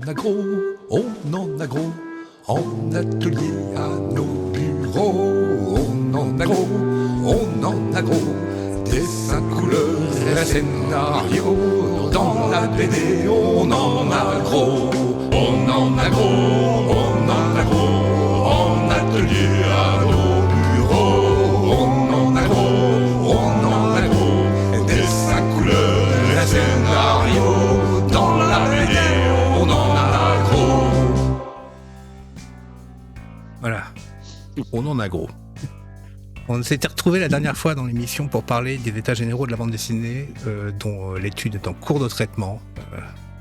a gros, on en a gros, en atelier à nos bureaux. On en a gros, on en a gros, dessins, couleurs et scénarios. Dans la BD, on en a gros, on en a gros, on en a gros, en atelier à nos bureaux. On en a gros, on en a gros, dessins, couleurs et scénarios. Dans la BD, on en a gros. Voilà, on en a gros. On s'était retrouvés la dernière fois dans l'émission pour parler des états généraux de la bande dessinée, dont l'étude est en cours de traitement.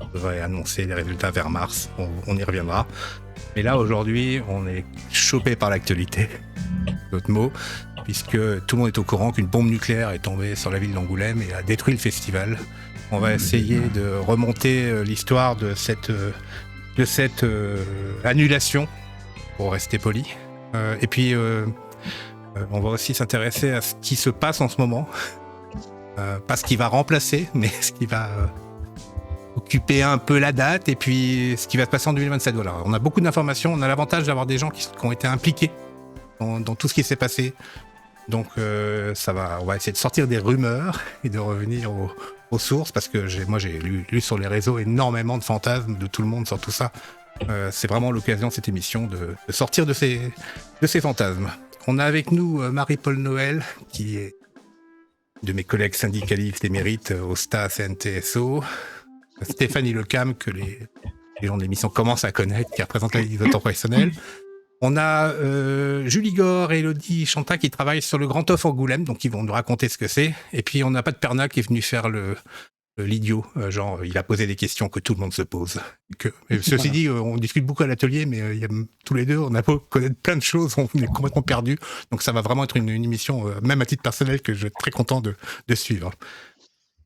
On devrait annoncer les résultats vers mars, on y reviendra. Mais là, aujourd'hui, on est chopé par l'actualité, d'autres mots, puisque tout le monde est au courant qu'une bombe nucléaire est tombée sur la ville d'Angoulême et a détruit le festival. On va essayer de remonter l'histoire de cette annulation, pour rester poli. Et puis... on va aussi s'intéresser à ce qui se passe en ce moment. Pas ce qui va remplacer, mais ce qui va occuper un peu la date et puis ce qui va se passer en 2027. Voilà. On a beaucoup d'informations. On a l'avantage d'avoir des gens qui ont été impliqués dans tout ce qui s'est passé. Donc on va essayer de sortir des rumeurs et de revenir aux sources parce que j'ai lu sur les réseaux énormément de fantasmes de tout le monde sur tout ça. C'est vraiment l'occasion de cette émission de sortir de ces fantasmes. On a avec nous Marie-Paul Noël, qui est de mes collègues syndicalistes émérites au STA CNTSO, Stéphanie Lecam, que les gens de l'émission commencent à connaître, qui représente la Ligue des auteurs professionnels. On a Julie Gore et Elodie Chanta qui travaillent sur le Grand Off Angoulême, donc ils vont nous raconter ce que c'est. Et puis on n'a pas de Perna qui est venu faire l'idiot, genre il a posé des questions que tout le monde se pose. Ceci dit, on discute beaucoup à l'atelier, mais tous les deux, on a beau connaître plein de choses, on est complètement perdus. Donc ça va vraiment être une émission, même à titre personnel, que je vais être très content de suivre.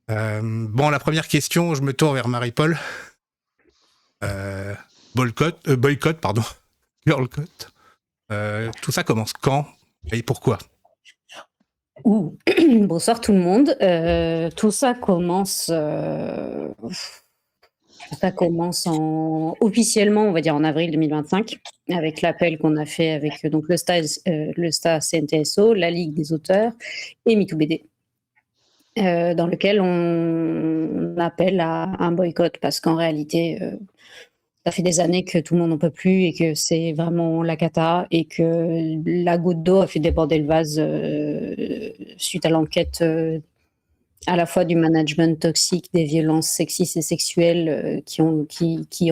La première question, je me tourne vers Marie-Paul. Boycott, pardon. Girlcott. Tout ça commence quand et pourquoi ? Bonsoir tout le monde. Tout ça commence officiellement, on va dire en avril 2025, avec l'appel qu'on a fait avec donc le STA CNTSO, la Ligue des auteurs et MeTooBD, dans lequel on appelle à un boycott parce qu'en réalité, ça fait des années que tout le monde n'en peut plus et que c'est vraiment la cata et que la goutte d'eau a fait déborder le vase suite à l'enquête à la fois du management toxique, des violences sexistes et sexuelles qui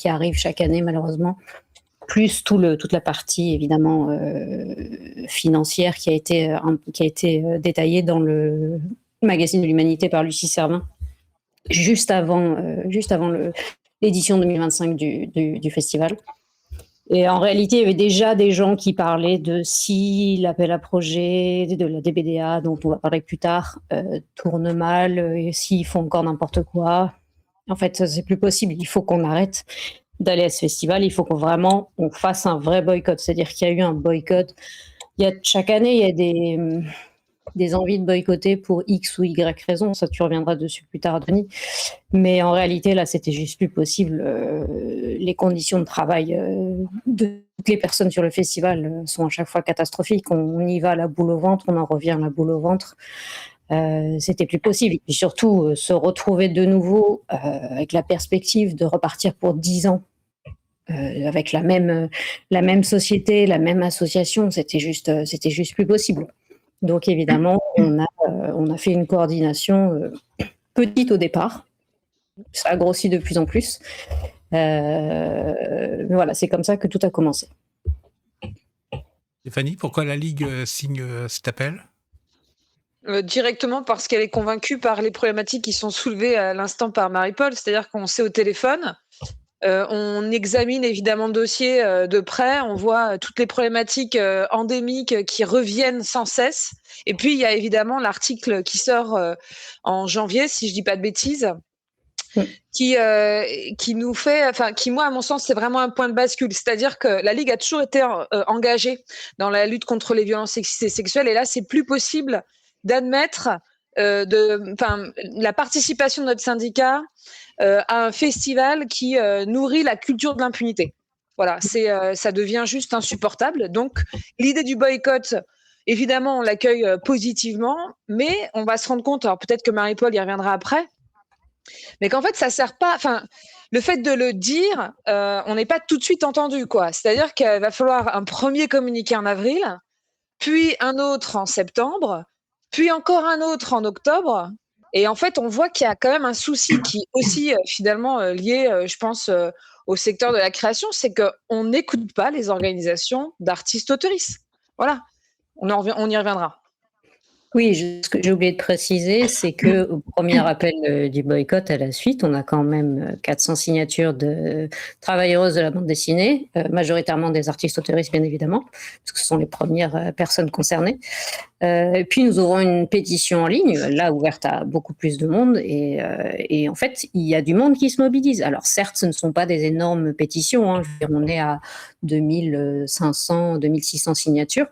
arrivent chaque année malheureusement, plus toute la partie évidemment financière qui a été détaillée dans le magazine de l'Humanité par Lucie Servin juste avant l'édition 2025 du festival. Et en réalité, il y avait déjà des gens qui parlaient de si l'appel à projet de la DBDA, dont on va parler plus tard, tourne mal, et s'ils font encore n'importe quoi. En fait, c'est plus possible. Il faut qu'on arrête d'aller à ce festival. Il faut qu'on fasse un vrai boycott. C'est-à-dire qu'il y a eu un boycott. Chaque année, il y a des envies de boycotter pour X ou Y raison, ça tu reviendras dessus plus tard, Denis. Mais en réalité, là, c'était juste plus possible. Les conditions de travail de toutes les personnes sur le festival sont à chaque fois catastrophiques. On y va à la boule au ventre, on en revient à la boule au ventre. C'était plus possible. Et puis surtout, se retrouver de nouveau avec la perspective de repartir pour 10 ans avec la même société, la même association, c'était juste plus possible. Donc évidemment, on a fait une coordination petite au départ. Ça a grossi de plus en plus. Mais voilà, c'est comme ça que tout a commencé. Stéphanie, pourquoi la Ligue signe cet appel ? Directement parce qu'elle est convaincue par les problématiques qui sont soulevées à l'instant par Marie-Paul. C'est-à-dire qu'on sait au téléphone, on examine évidemment le dossier de près, on voit toutes les problématiques endémiques qui reviennent sans cesse. Et puis, il y a évidemment l'article qui sort en janvier, si je dis pas de bêtises, qui nous fait, qui moi, à mon sens, c'est vraiment un point de bascule. C'est-à-dire que la Ligue a toujours été engagée dans la lutte contre les violences sexistes et sexuelles. Et là, c'est plus possible d'admettre la participation de notre syndicat à un festival qui nourrit la culture de l'impunité. Voilà, ça devient juste insupportable. Donc, l'idée du boycott, évidemment, on l'accueille positivement, mais on va se rendre compte, alors peut-être que Marie-Paul y reviendra après, mais qu'en fait, ça sert pas. Enfin, le fait de le dire, on n'est pas tout de suite entendu, quoi. C'est-à-dire qu'il va falloir un premier communiqué en avril, puis un autre en septembre, puis encore un autre en octobre. Et en fait, on voit qu'il y a quand même un souci qui est aussi finalement lié, je pense, au secteur de la création, c'est qu'on n'écoute pas les organisations d'artistes-auteuristes. Voilà, on y reviendra. Oui, ce que j'ai oublié de préciser, c'est qu'au premier appel du boycott, à la suite, on a quand même 400 signatures de travailleuses de la bande dessinée, majoritairement des artistes auteuristes, bien évidemment, parce que ce sont les premières personnes concernées. Et puis, nous aurons une pétition en ligne, là, ouverte à beaucoup plus de monde. Et en fait, il y a du monde qui se mobilise. Alors, certes, ce ne sont pas des énormes pétitions. Hein. Je veux dire, on est à 2500, 2600 signatures.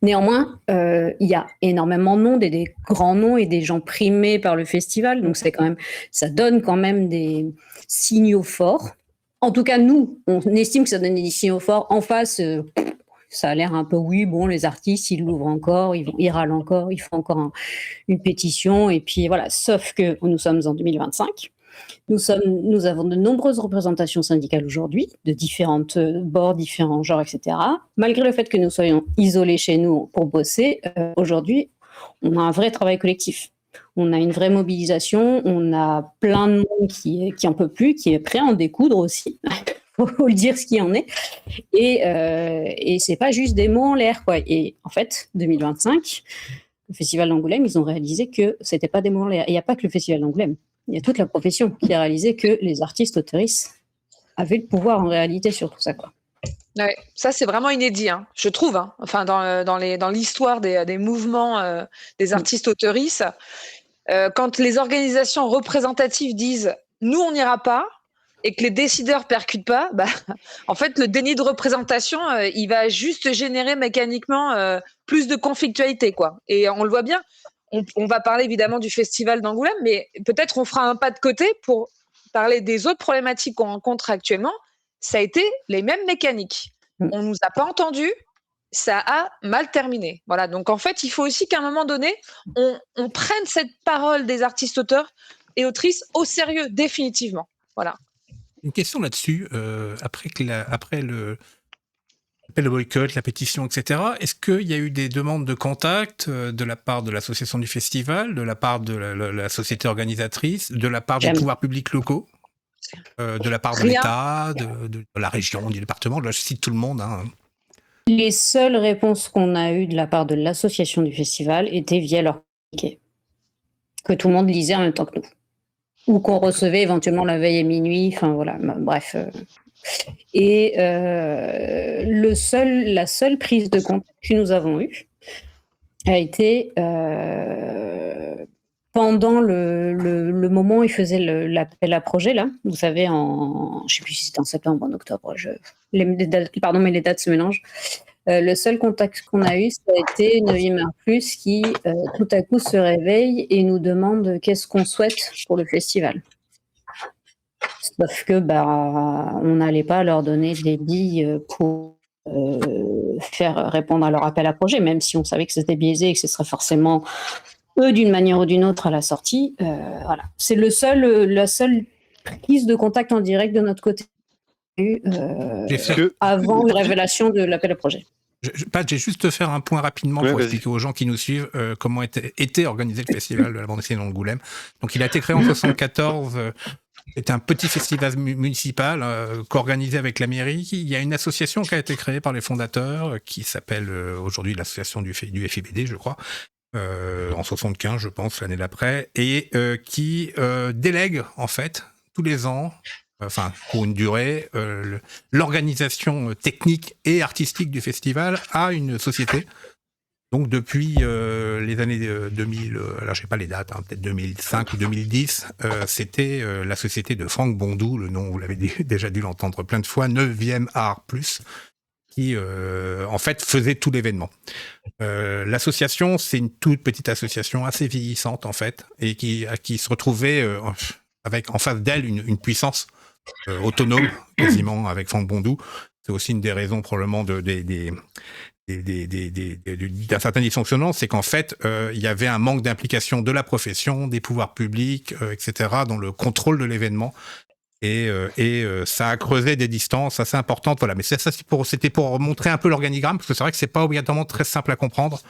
Néanmoins, il y a énormément de monde et des grands noms et des gens primés par le festival. Donc, ça donne quand même des signaux forts. En tout cas, nous, on estime que ça donne des signaux forts. En face, ça a l'air un peu, oui, bon, les artistes, ils l'ouvrent encore, ils râlent encore, ils font encore une pétition. Et puis voilà, sauf que nous sommes en 2025. Nous avons de nombreuses représentations syndicales aujourd'hui, de différentes bords, différents genres, etc. Malgré le fait que nous soyons isolés chez nous pour bosser, aujourd'hui, on a un vrai travail collectif. On a une vraie mobilisation, on a plein de monde qui en peut plus, qui est prêt à en découdre aussi. Faut le dire ce qu'il en est. Et c'est pas juste des mots en l'air, quoi. Et en fait, 2025, le Festival d'Angoulême, ils ont réalisé que c'était pas des mots en l'air. Il n'y a pas que le Festival d'Angoulême. Il y a toute la profession qui a réalisé que les artistes auteuristes avaient le pouvoir en réalité sur tout ça, quoi. Ouais, ça c'est vraiment inédit, hein, je trouve. Hein. Enfin, dans l'histoire des mouvements des artistes auteuristes, quand les organisations représentatives disent « nous on n'ira pas », et que les décideurs percutent pas, bah, en fait, le déni de représentation, il va juste générer mécaniquement plus de conflictualité, quoi. Et on le voit bien. On va parler évidemment du festival d'Angoulême, mais peut-être on fera un pas de côté pour parler des autres problématiques qu'on rencontre actuellement. Ça a été les mêmes mécaniques. On nous a pas entendus, ça a mal terminé. Voilà. Donc en fait, il faut aussi qu'à un moment donné, on prenne cette parole des artistes auteurs et autrices au sérieux, définitivement. Voilà. Une question là-dessus, après le boycott, la pétition, etc., est-ce qu'il y a eu des demandes de contact de la part de l'association du festival, de la part de la société organisatrice, de la part des pouvoirs publics locaux, de la part de l'État, de la région, du département? Là, je cite tout le monde. Hein. Les seules réponses qu'on a eues de la part de l'association du festival étaient via leur communiqué, que tout le monde lisait en même temps que nous. Ou qu'on recevait éventuellement la veille à minuit, enfin voilà, bref. Et la seule prise de contact que nous avons eue a été pendant le moment où ils faisaient l'appel à projet, là, vous savez, je ne sais plus si c'était en septembre ou en octobre, les dates se mélangent. Le seul contact qu'on a eu, ça a été 9e Art Plus qui, tout à coup, se réveille et nous demande qu'est-ce qu'on souhaite pour le festival. Sauf que on n'allait pas leur donner des billes pour faire répondre à leur appel à projet, même si on savait que c'était biaisé et que ce serait forcément eux, d'une manière ou d'une autre, à la sortie. Voilà. C'est la seule prise de contact en direct de notre côté avant la révélation de l'appel à projet. J'ai juste faire un point rapidement pour expliquer aux gens qui nous suivent comment était organisé le festival de la bande dessinée d'Angoulême. Donc, il a été créé en 1974. C'était un petit festival municipal qu'organisé avec la mairie. Il y a une association qui a été créée par les fondateurs qui s'appelle aujourd'hui l'association du FIBD, je crois, en 75, je pense, l'année d'après, et qui délègue, en fait, tous les ans, enfin, pour une durée, l'organisation technique et artistique du festival à une société. Donc, depuis les années 2000, alors je sais pas les dates, hein, peut-être 2005 ou 2010, c'était la société de Franck Bondou, le nom, vous l'avez déjà dû l'entendre plein de fois, 9e Art Plus, qui en fait faisait tout l'événement. L'association, c'est une toute petite association assez vieillissante en fait, et qui se retrouvait avec en face d'elle une puissance autonome quasiment avec Franck Bondou. C'est aussi une des raisons probablement d'un certain dysfonctionnement, c'est qu'en fait, il y avait un manque d'implication de la profession, des pouvoirs publics, etc., dans le contrôle de l'événement. Et ça a creusé des distances assez importantes. Voilà. Mais c'était pour montrer un peu l'organigramme, parce que c'est vrai que c'est pas obligatoirement très simple à comprendre.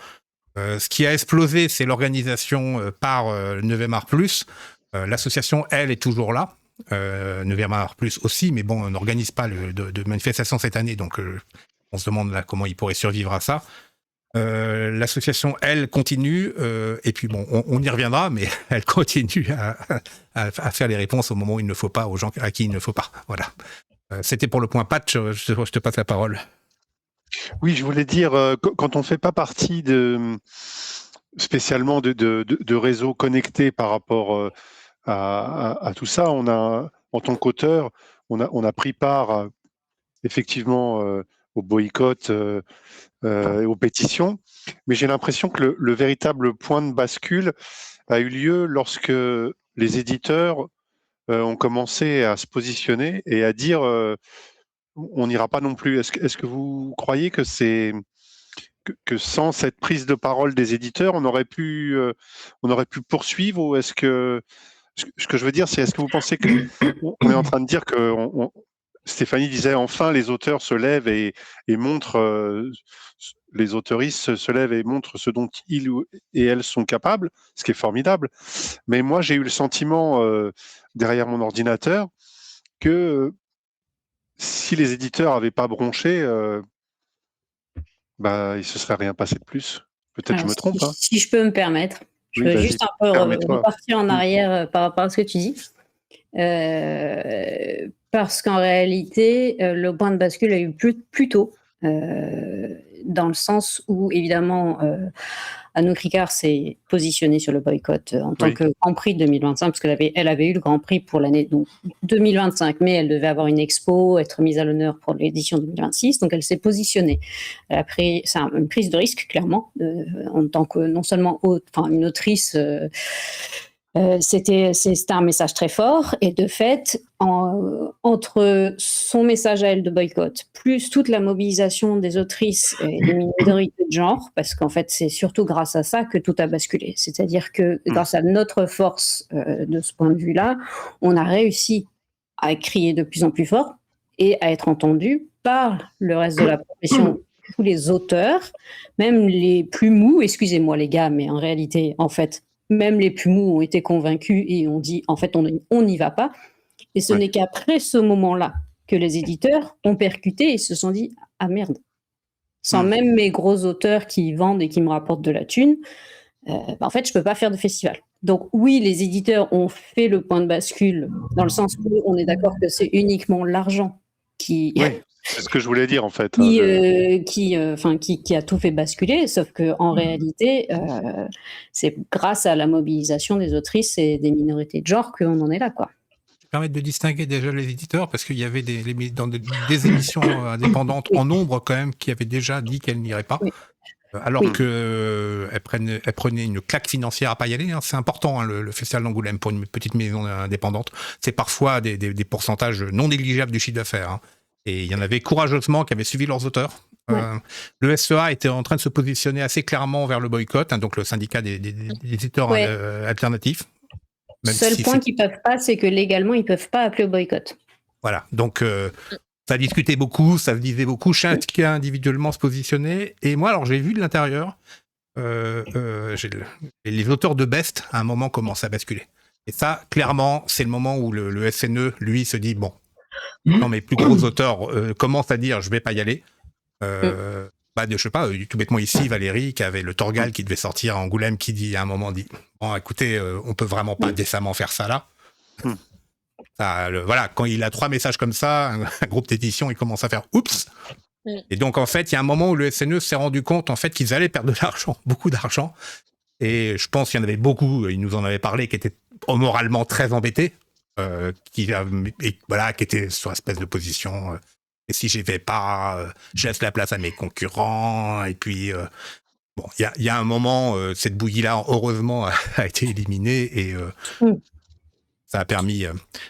Ce qui a explosé, c'est l'organisation par 9e Art Plus. L'association, elle, est toujours là. 9e Art Plus aussi, mais bon, on n'organise pas de manifestation cette année, donc on se demande là comment ils pourraient survivre à ça. L'association, elle, continue, et puis bon, on y reviendra, mais elle continue à faire les réponses au moment où il ne faut pas, aux gens à qui il ne faut pas. Voilà. C'était pour le point patch, je te passe la parole. Oui, je voulais dire, quand on ne fait pas partie spécialement de réseaux connectés par rapport à tout ça, en tant qu'auteur, on a pris part effectivement au boycott et aux pétitions, mais j'ai l'impression que le véritable point de bascule a eu lieu lorsque les éditeurs ont commencé à se positionner et à dire on n'ira pas non plus. Est-ce que vous croyez que que sans cette prise de parole des éditeurs, on aurait pu poursuivre, ou est-ce que ce que je veux dire, c'est est-ce que vous pensez qu'on est en train de dire que Stéphanie disait enfin les auteurs se lèvent et montrent, les autoristes se lèvent et montrent ce dont ils et elles sont capables, ce qui est formidable. Mais moi, j'ai eu le sentiment derrière mon ordinateur que si les éditeurs n'avaient pas bronché, il ne se serait rien passé de plus. Peut-être que je me trompe. Si je peux me permettre, je veux juste un peu repartir en arrière par rapport à ce que tu dis. Parce qu'en réalité, le point de bascule a eu plus tôt, dans le sens où, évidemment, Anouk Ricard s'est positionnée sur le boycott en tant que Grand Prix 2025, parce qu'elle avait eu le Grand Prix pour l'année 2025, mais elle devait avoir une expo, être mise à l'honneur pour l'édition 2026, donc elle s'est positionnée. C'est une prise de risque, clairement, en tant que non seulement une autrice. C'était un message très fort, et de fait, entre son message à elle de boycott, plus toute la mobilisation des autrices et des minorités de genre, parce qu'en fait, c'est surtout grâce à ça que tout a basculé. C'est-à-dire que grâce à notre force de ce point de vue-là, on a réussi à crier de plus en plus fort et à être entendu par le reste de la profession, tous les auteurs, même les plus mous, excusez-moi les gars, mais en réalité, en fait, même les plus mous ont été convaincus et ont dit, en fait, on n'y va pas. Et ce n'est qu'après ce moment-là que les éditeurs ont percuté et se sont dit, ah merde, sans même mes gros auteurs qui vendent et qui me rapportent de la thune, en fait, je ne peux pas faire de festival. Donc oui, les éditeurs ont fait le point de bascule, dans le sens où on est d'accord que c'est uniquement l'argent qui... C'est ce que je voulais dire, en fait. Qui a tout fait basculer, sauf qu'en réalité, c'est grâce à la mobilisation des autrices et des minorités de genre qu'on en est là, quoi. Permettre de distinguer déjà les éditeurs, parce qu'il y avait des émissions indépendantes en nombre, quand même, qui avaient déjà dit qu'elles n'iraient pas. Oui. Alors qu'elles prenaient une claque financière à pas y aller. Hein. C'est important, hein, le Festival d'Angoulême, pour une petite maison indépendante. C'est parfois des pourcentages non négligeables du chiffre d'affaires. Hein. Et il y en avait courageusement qui avaient suivi leurs auteurs. Le SEA était en train de se positionner assez clairement vers le boycott, hein, donc le syndicat des éditeurs alternatifs. Le seul point qu'ils ne peuvent pas, c'est que légalement, ils ne peuvent pas appeler au boycott. Voilà, donc ça discutait beaucoup, ça se disait beaucoup, chacun individuellement se positionnait. Et moi, alors j'ai vu de l'intérieur, les auteurs de Best, à un moment, commencent à basculer. Et ça, clairement, c'est le moment où le SNE, lui, se dit, bon, non, mes plus gros auteurs commencent à dire je vais pas y aller. Je sais pas, tout bêtement ici, Valérie, qui avait le Torgal qui devait sortir à Angoulême, qui dit à un moment bon, écoutez, on peut vraiment pas décemment faire ça là. Voilà, quand il a 3 messages comme ça, un groupe d'édition, il commence à faire oups. Et donc en fait, il y a un moment où le SNE s'est rendu compte en fait qu'ils allaient perdre de l'argent, beaucoup d'argent. Et je pense qu'il y en avait beaucoup, il nous en avait parlé, qui étaient moralement très embêtés. Qui était sur une espèce de position Et si j'y vais pas, je laisse la place à mes concurrents. Et puis, bon, il y a un moment, cette bouillie-là, heureusement, a été éliminée et ça a permis.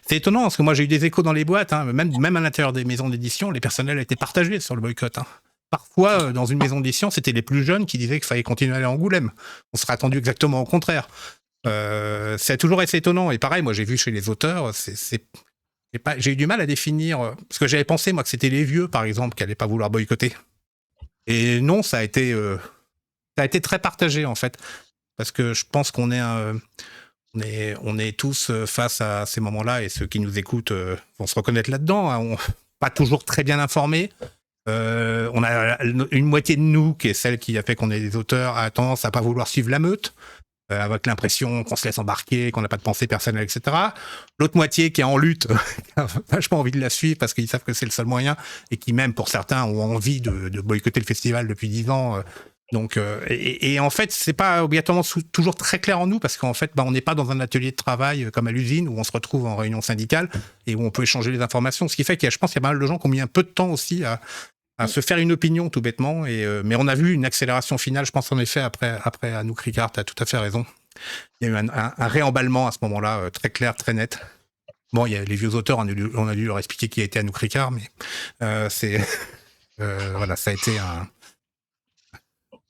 C'est étonnant parce que moi, j'ai eu des échos dans les boîtes, hein, même à l'intérieur des maisons d'édition, les personnels étaient partagés sur le boycott. Hein. Parfois, dans une maison d'édition, c'était les plus jeunes qui disaient qu'il fallait continuer à aller à Angoulême. On serait attendu exactement au contraire. C'est toujours assez étonnant. Et pareil, moi, j'ai vu chez les auteurs, j'ai eu du mal à définir, parce que j'avais pensé, moi, que c'était les vieux, par exemple, qui n'allaient pas vouloir boycotter. Et non, ça a été très partagé, en fait. Parce que je pense qu'on est tous face à ces moments-là, et ceux qui nous écoutent vont se reconnaître là-dedans. Hein. Pas toujours très bien informés. On a une moitié de nous, qui est celle qui a fait qu'on est des auteurs, a tendance à pas vouloir suivre la meute, avec l'impression qu'on se laisse embarquer, qu'on n'a pas de pensée personnelle, etc. L'autre moitié qui est en lutte, qui a vachement envie de la suivre parce qu'ils savent que c'est le seul moyen, et qui même, pour certains, ont envie de boycotter le festival depuis 10 ans. Donc, et en fait, c'est pas obligatoirement toujours très clair en nous, parce qu'en fait, on n'est pas dans un atelier de travail comme à l'usine, où on se retrouve en réunion syndicale, et où on peut échanger les informations. Ce qui fait je pense qu'il y a pas mal de gens qui ont mis un peu de temps aussi à se faire une opinion, tout bêtement. Mais on a vu une accélération finale, je pense en effet, après Anouk Ricard, tu as tout à fait raison. Il y a eu un réemballement à ce moment-là, très clair, très net. Bon, il y a les vieux auteurs, on a dû leur expliquer qui a été Anouk Ricard, mais voilà, ça a été un...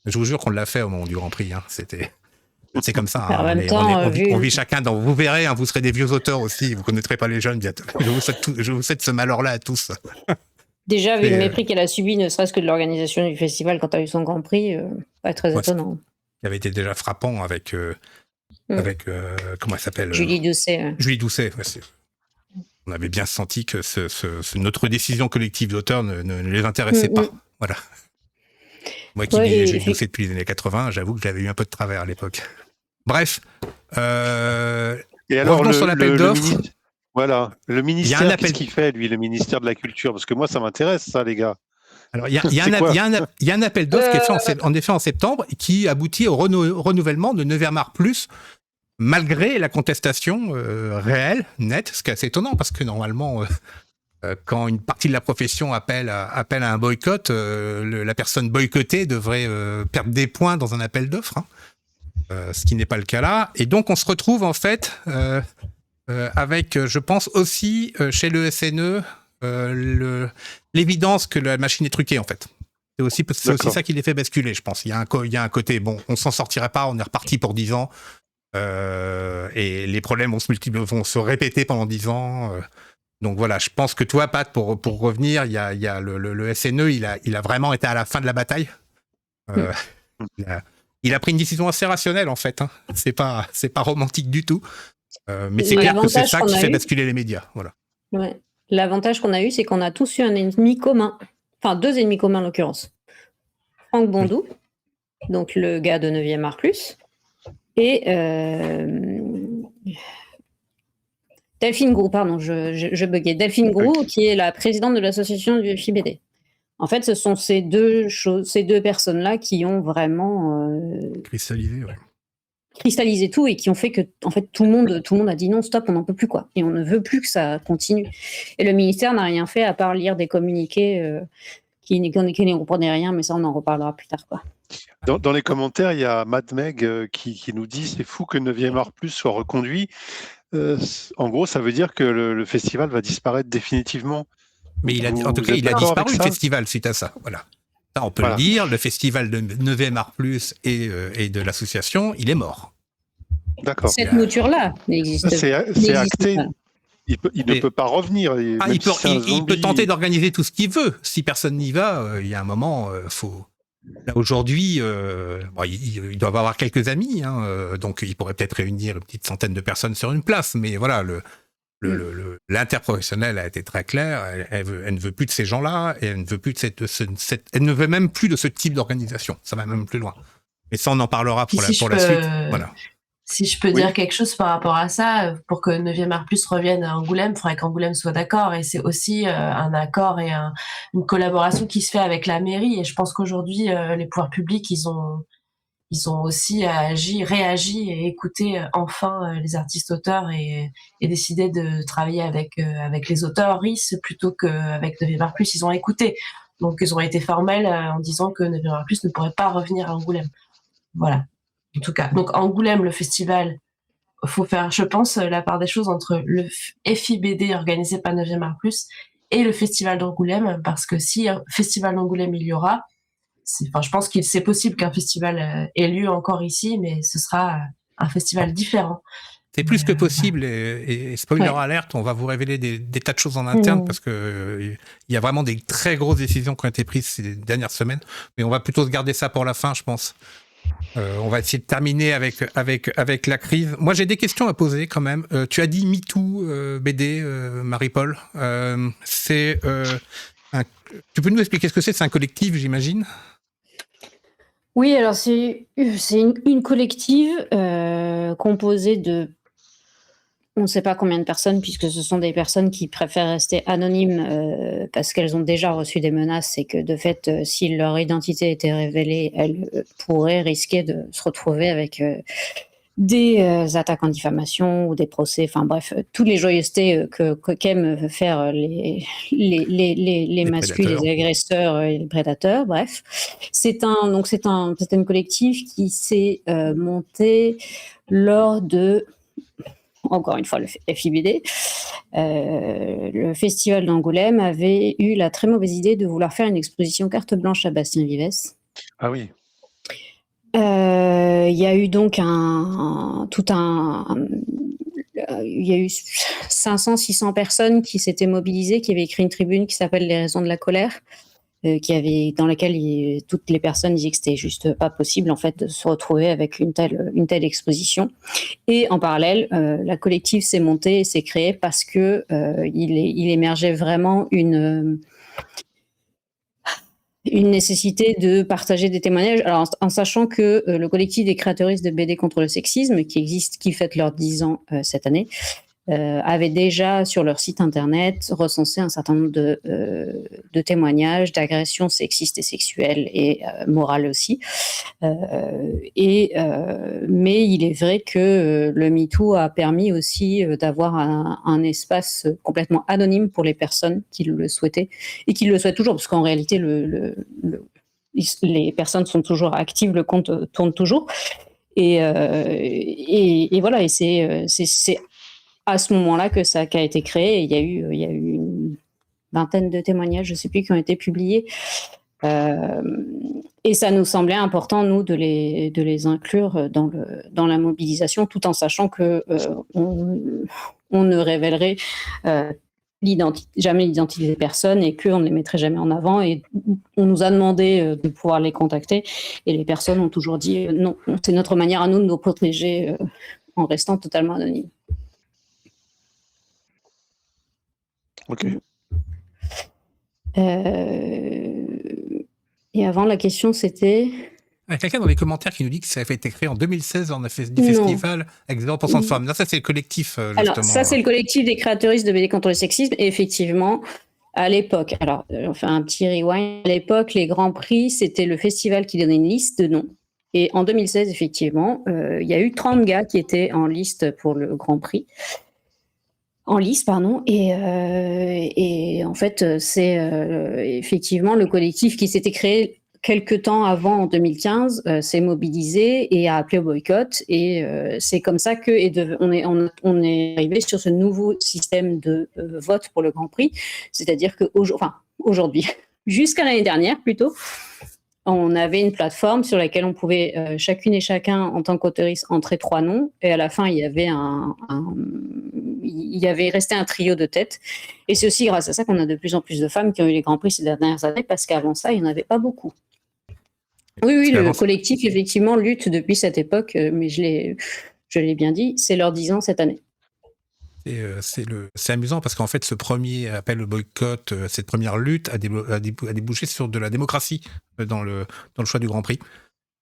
Je vous jure qu'on l'a fait au moment du Grand Prix. Hein. C'est comme ça. Hein. En même temps, on vit chacun dans... Vous verrez, hein, vous serez des vieux auteurs aussi, vous ne connaîtrez pas les jeunes bientôt. Je vous souhaite ce malheur-là à tous. Déjà, vu le mépris qu'elle a subi, ne serait-ce que de l'organisation du festival quand elle a eu son Grand Prix, pas très étonnant. Qui avait été déjà frappant avec comment elle s'appelle, Julie Doucet. Julie Doucet. Ouais, on avait bien senti que notre décision collective d'auteurs ne les intéressait pas. Voilà. Moi qui lisais Julie Doucet depuis les années 80, j'avoue que j'avais eu un peu de travers à l'époque. Bref. Et alors, sur l'appel d'offres. Voilà, le ministère, qu'est-ce qu'il fait, lui, le ministère de la Culture? Parce que moi, ça m'intéresse, ça, les gars. Alors, il y a un appel d'offres qui est fait en effet en septembre, qui aboutit au renouvellement de Nevers Plus, malgré la contestation réelle, nette, ce qui est assez étonnant, parce que normalement, quand une partie de la profession appelle à un boycott, la personne boycottée devrait perdre des points dans un appel d'offres, hein, ce qui n'est pas le cas là. Et donc, on se retrouve, en fait... avec, je pense aussi, chez le SNE, l'évidence que la machine est truquée, en fait. C'est aussi ça qui les fait basculer, je pense. Il y a un côté, bon, on s'en sortirait pas, on est reparti pour 10 ans, et les problèmes vont se répéter pendant 10 ans. Donc voilà, je pense que toi, Pat, pour revenir, il y a le SNE, il a vraiment été à la fin de la bataille. Il a pris une décision assez rationnelle, en fait. Hein. C'est pas romantique du tout. Mais c'est clair que c'est ça qui fait basculer les médias. Voilà. Ouais. L'avantage qu'on a eu, c'est qu'on a tous eu un ennemi commun. Enfin, 2 ennemis communs en l'occurrence. Franck Bondou, donc le gars de 9e Art Plus, et Delphine Groux, pardon, je buguais. Delphine Groux, qui est la présidente de l'association du FIBD. En fait, ce sont ces deux personnes-là qui ont vraiment cristallisé tout, et qui ont fait que, en fait, tout le monde a dit non, stop, on n'en peut plus, quoi. Et on ne veut plus que ça continue. Et le ministère n'a rien fait à part lire des communiqués qui ne comprenaient rien, mais ça, on en reparlera plus tard, quoi. Dans les commentaires, il y a Mad Meg qui nous dit c'est fou que 9e Art Plus soit reconduit. En gros, ça veut dire que le festival va disparaître définitivement. Mais en tout cas, il a disparu, le festival, suite à ça. Voilà. Ça, on peut le dire, le festival de 9e Art Plus et de l'association, il est mort. D'accord. Cette mouture-là n'existe pas. C'est acté. Il ne peut pas revenir. Il peut tenter d'organiser tout ce qu'il veut. Si personne n'y va, il y a un moment, faut... Là, aujourd'hui, il doit avoir quelques amis, hein, donc il pourrait peut-être réunir une petite centaine de personnes sur une place, mais voilà, l'interprofessionnel a été très clair. Elle ne veut plus de ces gens-là, et elle ne veut plus elle ne veut même plus de ce type d'organisation. Ça va même plus loin. Mais ça, on en parlera pour la suite. Voilà. Si je peux dire quelque chose par rapport à ça, pour que 9e Art Plus revienne à Angoulême, il faudrait qu'Angoulême soit d'accord. Et c'est aussi un accord et une collaboration qui se fait avec la mairie. Et je pense qu'aujourd'hui, les pouvoirs publics, ils ont ils ont aussi réagi et écouté enfin les artistes-auteurs et décidé de travailler avec les auteurs RIS plutôt qu'avec 9e Plus. Ils ont écouté. Donc, ils ont été formels en disant que 9e Plus ne pourrait pas revenir à Angoulême. Voilà, en tout cas. Donc, Angoulême, le festival, faut faire, je pense, la part des choses entre le FIBD organisé par 9e Plus et le festival d'Angoulême, parce que si un festival d'Angoulême il y aura, je pense qu'il c'est possible qu'un festival ait lieu encore ici, mais ce sera un festival différent. C'est plus que possible, et spoiler alerte, on va vous révéler des tas de choses en interne, parce que il y a vraiment des très grosses décisions qui ont été prises ces dernières semaines, mais on va plutôt se garder ça pour la fin, je pense. On va essayer de terminer avec la crise. Moi, j'ai des questions à poser quand même. Tu as dit MeToo BD, Marie-Paul. Tu peux nous expliquer ce que c'est? C'est un collectif, j'imagine? Oui, alors c'est une collective composée de on ne sait pas combien de personnes, puisque ce sont des personnes qui préfèrent rester anonymes parce qu'elles ont déjà reçu des menaces et que de fait, si leur identité était révélée, elles pourraient risquer de se retrouver avec des attaques en diffamation ou des procès, enfin bref, toutes les joyeusetés qu'aiment faire les masculins, les agresseurs et les prédateurs, bref. C'est un collectif qui s'est monté lors de, encore une fois, le FIBD. Le festival d'Angoulême avait eu la très mauvaise idée de vouloir faire une exposition carte blanche à Bastien Vives. Ah oui. Il y a eu donc il y a eu 500-600 personnes qui s'étaient mobilisées, qui avaient écrit une tribune qui s'appelle Les raisons de la colère, dans laquelle toutes les personnes disaient que c'était juste pas possible en fait de se retrouver avec une telle exposition. Et en parallèle, la collective s'est montée et s'est créée parce que il émergeait vraiment une nécessité de partager des témoignages. Alors, en sachant que le collectif des créatrices de BD contre le sexisme, qui fête leurs 10 ans cette année, avait déjà sur leur site internet recensé un certain nombre de témoignages d'agressions sexistes et sexuelles et morales aussi. Mais il est vrai que le MeToo a permis aussi d'avoir un espace complètement anonyme pour les personnes qui le souhaitaient et qui le souhaitent toujours, parce qu'en réalité, les personnes sont toujours actives, le compte tourne toujours. Et voilà, et c'est à ce moment-là que ça a été créé. Il y a eu une vingtaine de témoignages, je ne sais plus, qui ont été publiés. Et ça nous semblait important, nous, de les inclure dans la mobilisation, tout en sachant que on ne révélerait jamais l'identité des personnes et qu'on ne les mettrait jamais en avant. Et on nous a demandé de pouvoir les contacter. Et les personnes ont toujours dit non, c'est notre manière à nous de nous protéger en restant totalement anonymes. Ok. Et avant, la question, c'était... Il y a quelqu'un dans les commentaires qui nous dit que ça avait été créé en 2016 lors d'un festival avec 0% de femmes. Non, ça, c'est le collectif, justement. Alors, ça, c'est le collectif des créatrices de BD contre le sexisme. Et effectivement, à l'époque, alors, on fait un petit rewind. À l'époque, les Grands Prix, c'était le festival qui donnait une liste de noms. Et en 2016, effectivement, il y a eu 30 gars qui étaient en liste pour le Grand Prix. En lice, pardon, et en fait, c'est effectivement le collectif qui s'était créé quelques temps avant, en 2015, s'est mobilisé et a appelé au boycott, et c'est comme ça que on est arrivé sur ce nouveau système de vote pour le Grand Prix, c'est-à-dire que aujourd'hui, jusqu'à l'année dernière plutôt, on avait une plateforme sur laquelle on pouvait chacune et chacun, en tant qu'auteuriste, entrer 3 noms. Et à la fin, il y avait resté un trio de tête. Et c'est aussi grâce à ça qu'on a de plus en plus de femmes qui ont eu les Grands Prix ces dernières années, parce qu'avant ça, il n'y en avait pas beaucoup. Oui, le collectif, effectivement, lutte depuis cette époque, mais je l'ai bien dit, c'est leurs 10 ans cette année. C'est amusant parce qu'en fait, ce premier appel au boycott, cette première lutte a débouché sur de la démocratie dans le choix du Grand Prix.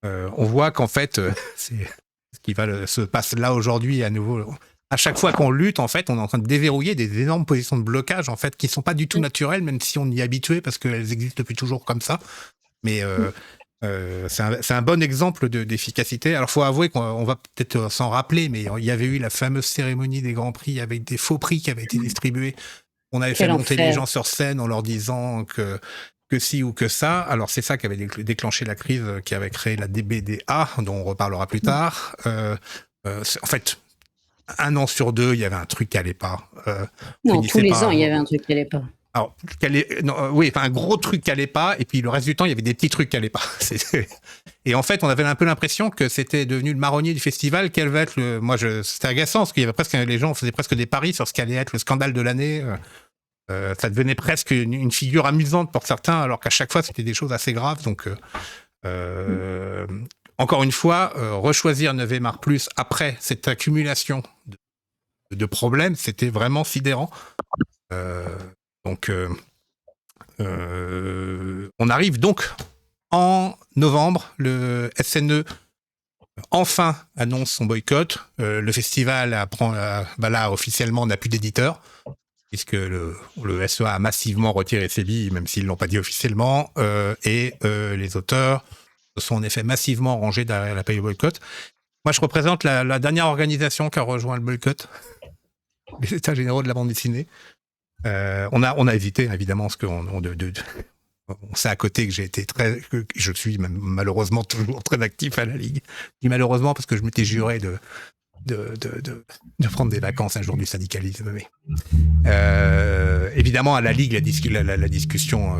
On voit qu'en fait, c'est ce qui se passe là aujourd'hui à nouveau. À chaque fois qu'on lutte, en fait, on est en train de déverrouiller des énormes positions de blocage, en fait, qui sont pas du tout naturelles, même si on y est habitué parce qu'elles existent depuis toujours comme ça. Mais C'est un bon exemple d'efficacité. Alors, faut avouer qu'on va peut-être s'en rappeler, mais il y avait eu la fameuse cérémonie des Grands Prix avec des faux prix qui avaient été distribués. On avait fait Quel monter les enfer. gens sur scène en leur disant que ci ou que ça. Alors, c'est ça qui avait déclenché la crise, qui avait créé la DBDA, dont on reparlera plus tard. En fait, 1 an sur 2, il y avait un truc qui allait pas. Non, finissait tous les par- ans, il y avait un truc qui allait pas. Alors, oui, enfin, un gros truc qui allait pas, et puis le reste du temps, il y avait des petits trucs qui allaient pas. Et en fait, on avait un peu l'impression que c'était devenu le marronnier du festival. Quel va être c'était agaçant, parce qu'il y avait presque, les gens faisaient presque des paris sur ce qu'allait être le scandale de l'année. Ça devenait presque une figure amusante pour certains, alors qu'à chaque fois, c'était des choses assez graves. Donc, encore une fois, rechoisir 9e Plus après cette accumulation de problèmes, c'était vraiment sidérant. Donc, on arrive donc en novembre, le SNE enfin annonce son boycott. Le festival là officiellement n'a plus d'éditeur, puisque le SEA a massivement retiré ses billes, même s'ils l'ont pas dit officiellement, et les auteurs se sont en effet massivement rangés derrière la paye au boycott. Moi, je représente la dernière organisation qui a rejoint le boycott, les États généraux de la bande dessinée. On a hésité, évidemment, parce qu'on sait à côté que que je suis malheureusement toujours très actif à la Ligue. Je dis malheureusement parce que je m'étais juré de prendre des vacances un jour du syndicalisme. Mais évidemment, à la Ligue, la discussion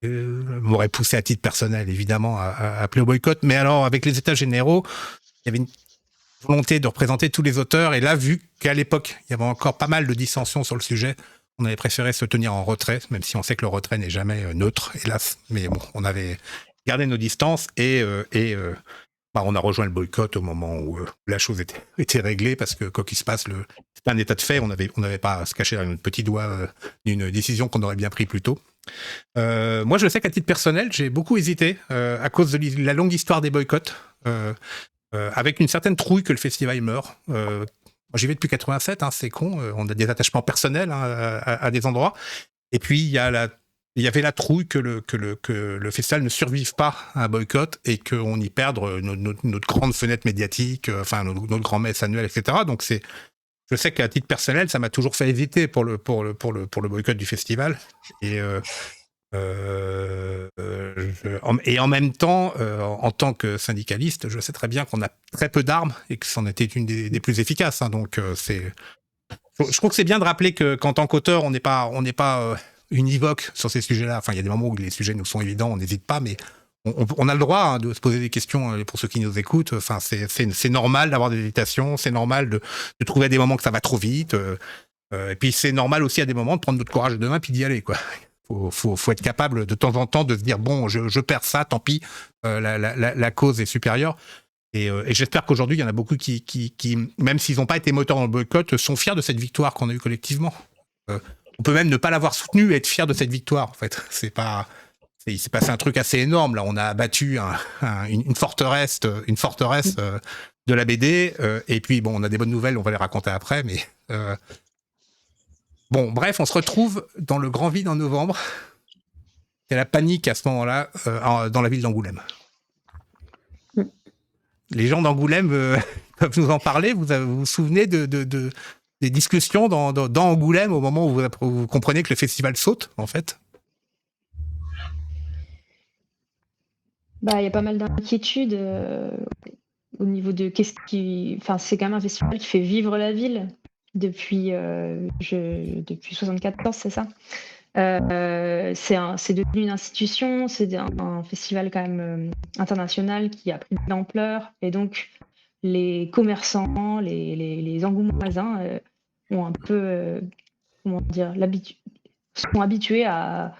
m'aurait poussé à titre personnel, évidemment, à appeler au boycott. Mais alors, avec les États généraux, il y avait une volonté de représenter tous les auteurs. Et là, vu qu'à l'époque, il y avait encore pas mal de dissensions sur le sujet, on avait préféré se tenir en retrait, même si on sait que le retrait n'est jamais neutre, hélas. Mais bon, on avait gardé nos distances et on a rejoint le boycott au moment où la chose était réglée, parce que quoi qu'il se passe, c'est un état de fait. On n'avait pas à se cacher derrière notre petit doigt d'une décision qu'on aurait bien pris plus tôt. Moi, je sais qu'à titre personnel, j'ai beaucoup hésité à cause de la longue histoire des boycotts. Avec une certaine trouille que le festival meurt. Moi, j'y vais depuis 87, c'est con. On a des attachements personnels à des endroits. Et puis, il y avait la trouille que le festival ne survive pas à un boycott et qu'on y perde notre grande fenêtre médiatique, notre grand messe annuel, etc. Donc, je sais qu'à titre personnel, ça m'a toujours fait hésiter pour le boycott du festival. Et en même temps, en tant que syndicaliste, je sais très bien qu'on a très peu d'armes et que c'en était une des plus efficaces. Donc, je trouve que c'est bien de rappeler qu'en tant qu'auteur, on n'est pas univoque sur ces sujets-là. Enfin, il y a des moments où les sujets nous sont évidents, on n'hésite pas, mais on a le droit de se poser des questions pour ceux qui nous écoutent. Enfin, c'est normal d'avoir des hésitations, c'est normal de trouver à des moments que ça va trop vite. Et puis, c'est normal aussi à des moments de prendre notre courage de main puis d'y aller, quoi. Faut être capable de temps en temps de se dire bon, je perds ça, tant pis, la cause est supérieure. Et j'espère qu'aujourd'hui il y en a beaucoup qui même s'ils n'ont pas été moteurs dans le boycott, sont fiers de cette victoire qu'on a eue collectivement. On peut même ne pas l'avoir soutenue et être fier de cette victoire. En fait, il s'est passé un truc assez énorme là. On a abattu une forteresse de la BD. Et puis bon, on a des bonnes nouvelles, on va les raconter après, mais. Bon, bref, on se retrouve dans le grand vide en novembre. C'est la panique à ce moment-là dans la ville d'Angoulême. Les gens d'Angoulême peuvent nous en parler. Vous vous souvenez des discussions dans Angoulême au moment où vous comprenez que le festival saute, en fait? Il y a pas mal d'inquiétudes au niveau de c'est quand même un festival qui fait vivre la ville depuis 74, c'est ça. C'est devenu une institution, c'est un festival quand même international qui a pris de l'ampleur, et donc les commerçants, les angoumoisins ont un peu, sont habitués à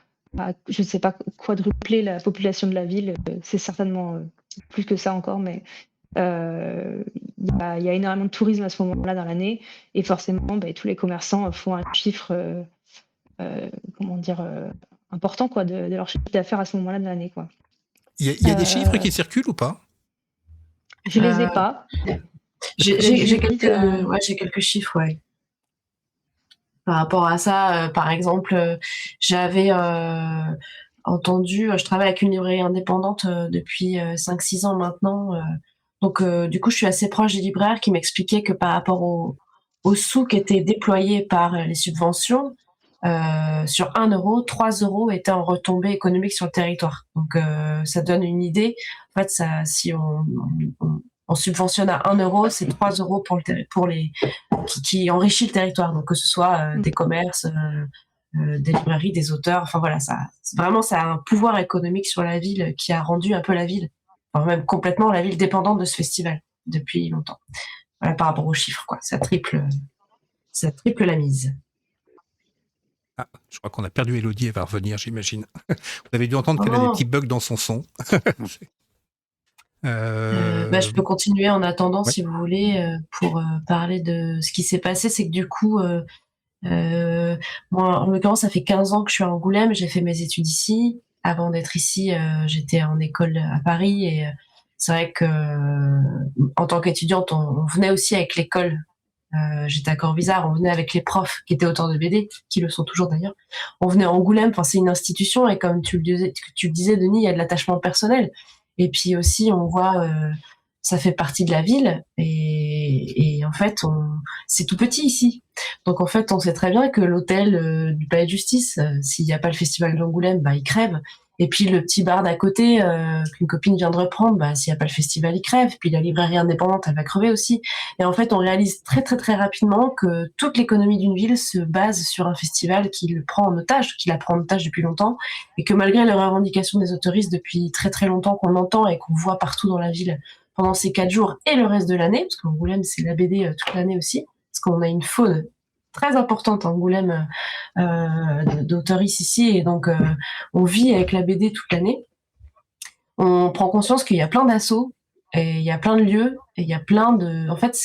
je ne sais pas, quadrupler la population de la ville. C'est certainement plus que ça encore, mais il y a énormément de tourisme à ce moment-là dans l'année, et forcément tous les commerçants font un chiffre important de leur chiffre d'affaires à ce moment-là de l'année, quoi. Il y a des chiffres qui circulent ou pas? Je les ai pas. J'ai quelques chiffres, ouais. Par rapport à ça, par exemple, j'avais entendu. Je travaille avec une librairie indépendante depuis 5-6 ans maintenant. Donc, du coup, je suis assez proche des libraires qui m'expliquaient que par rapport aux sous qui étaient déployés par les subventions, sur 1 euro, 3 euros étaient en retombée économique sur le territoire. Donc, ça donne une idée. En fait, si on subventionne à 1 euro, c'est 3 euros qui enrichit le territoire. Donc, que ce soit des commerces, des librairies, des auteurs. Enfin voilà, ça a un pouvoir économique sur la ville qui a rendu un peu la ville, enfin même complètement la ville dépendante de ce festival depuis longtemps. Voilà, par rapport aux chiffres, quoi. Ça triple la mise. Ah, je crois qu'on a perdu Elodie, elle va revenir, j'imagine. Vous avez dû entendre qu'elle a des petits bugs dans son son. Je peux continuer en attendant, ouais. si vous voulez, pour parler de ce qui s'est passé. C'est que du coup, moi, en l'occurrence, ça fait 15 ans que je suis à Angoulême. J'ai fait mes études ici. Avant d'être ici, j'étais en école à Paris. Et c'est vrai que, en tant qu'étudiante, on venait aussi avec l'école. J'étais à Corvisart, on venait avec les profs qui étaient auteurs de BD, qui le sont toujours d'ailleurs. On venait à Angoulême, enfin, c'est une institution. Et comme tu le disais, Denis, il y a de l'attachement personnel. Et puis aussi, on voit, ça fait partie de la ville. Et en fait, c'est tout petit ici. Donc en fait, on sait très bien que l'hôtel du Palais de Justice, s'il n'y a pas le festival d'Angoulême, bah, il crève. Et puis le petit bar d'à côté, qu'une copine vient de reprendre, bah, s'il n'y a pas le festival, il crève. Puis la librairie indépendante, elle va crever aussi. Et en fait, on réalise très très très rapidement que toute l'économie d'une ville se base sur un festival qui la prend en otage depuis longtemps. Et que malgré les revendications des autoristes depuis très très longtemps qu'on entend et qu'on voit partout dans la ville pendant ces 4 jours et le reste de l'année, parce qu'Angoulême, c'est la BD toute l'année aussi, parce qu'on a une faune très importante à Angoulême d'auteuristes ici, et donc on vit avec la BD toute l'année. On prend conscience qu'il y a plein d'assauts, et il y a plein de lieux, et il y a plein de... En fait,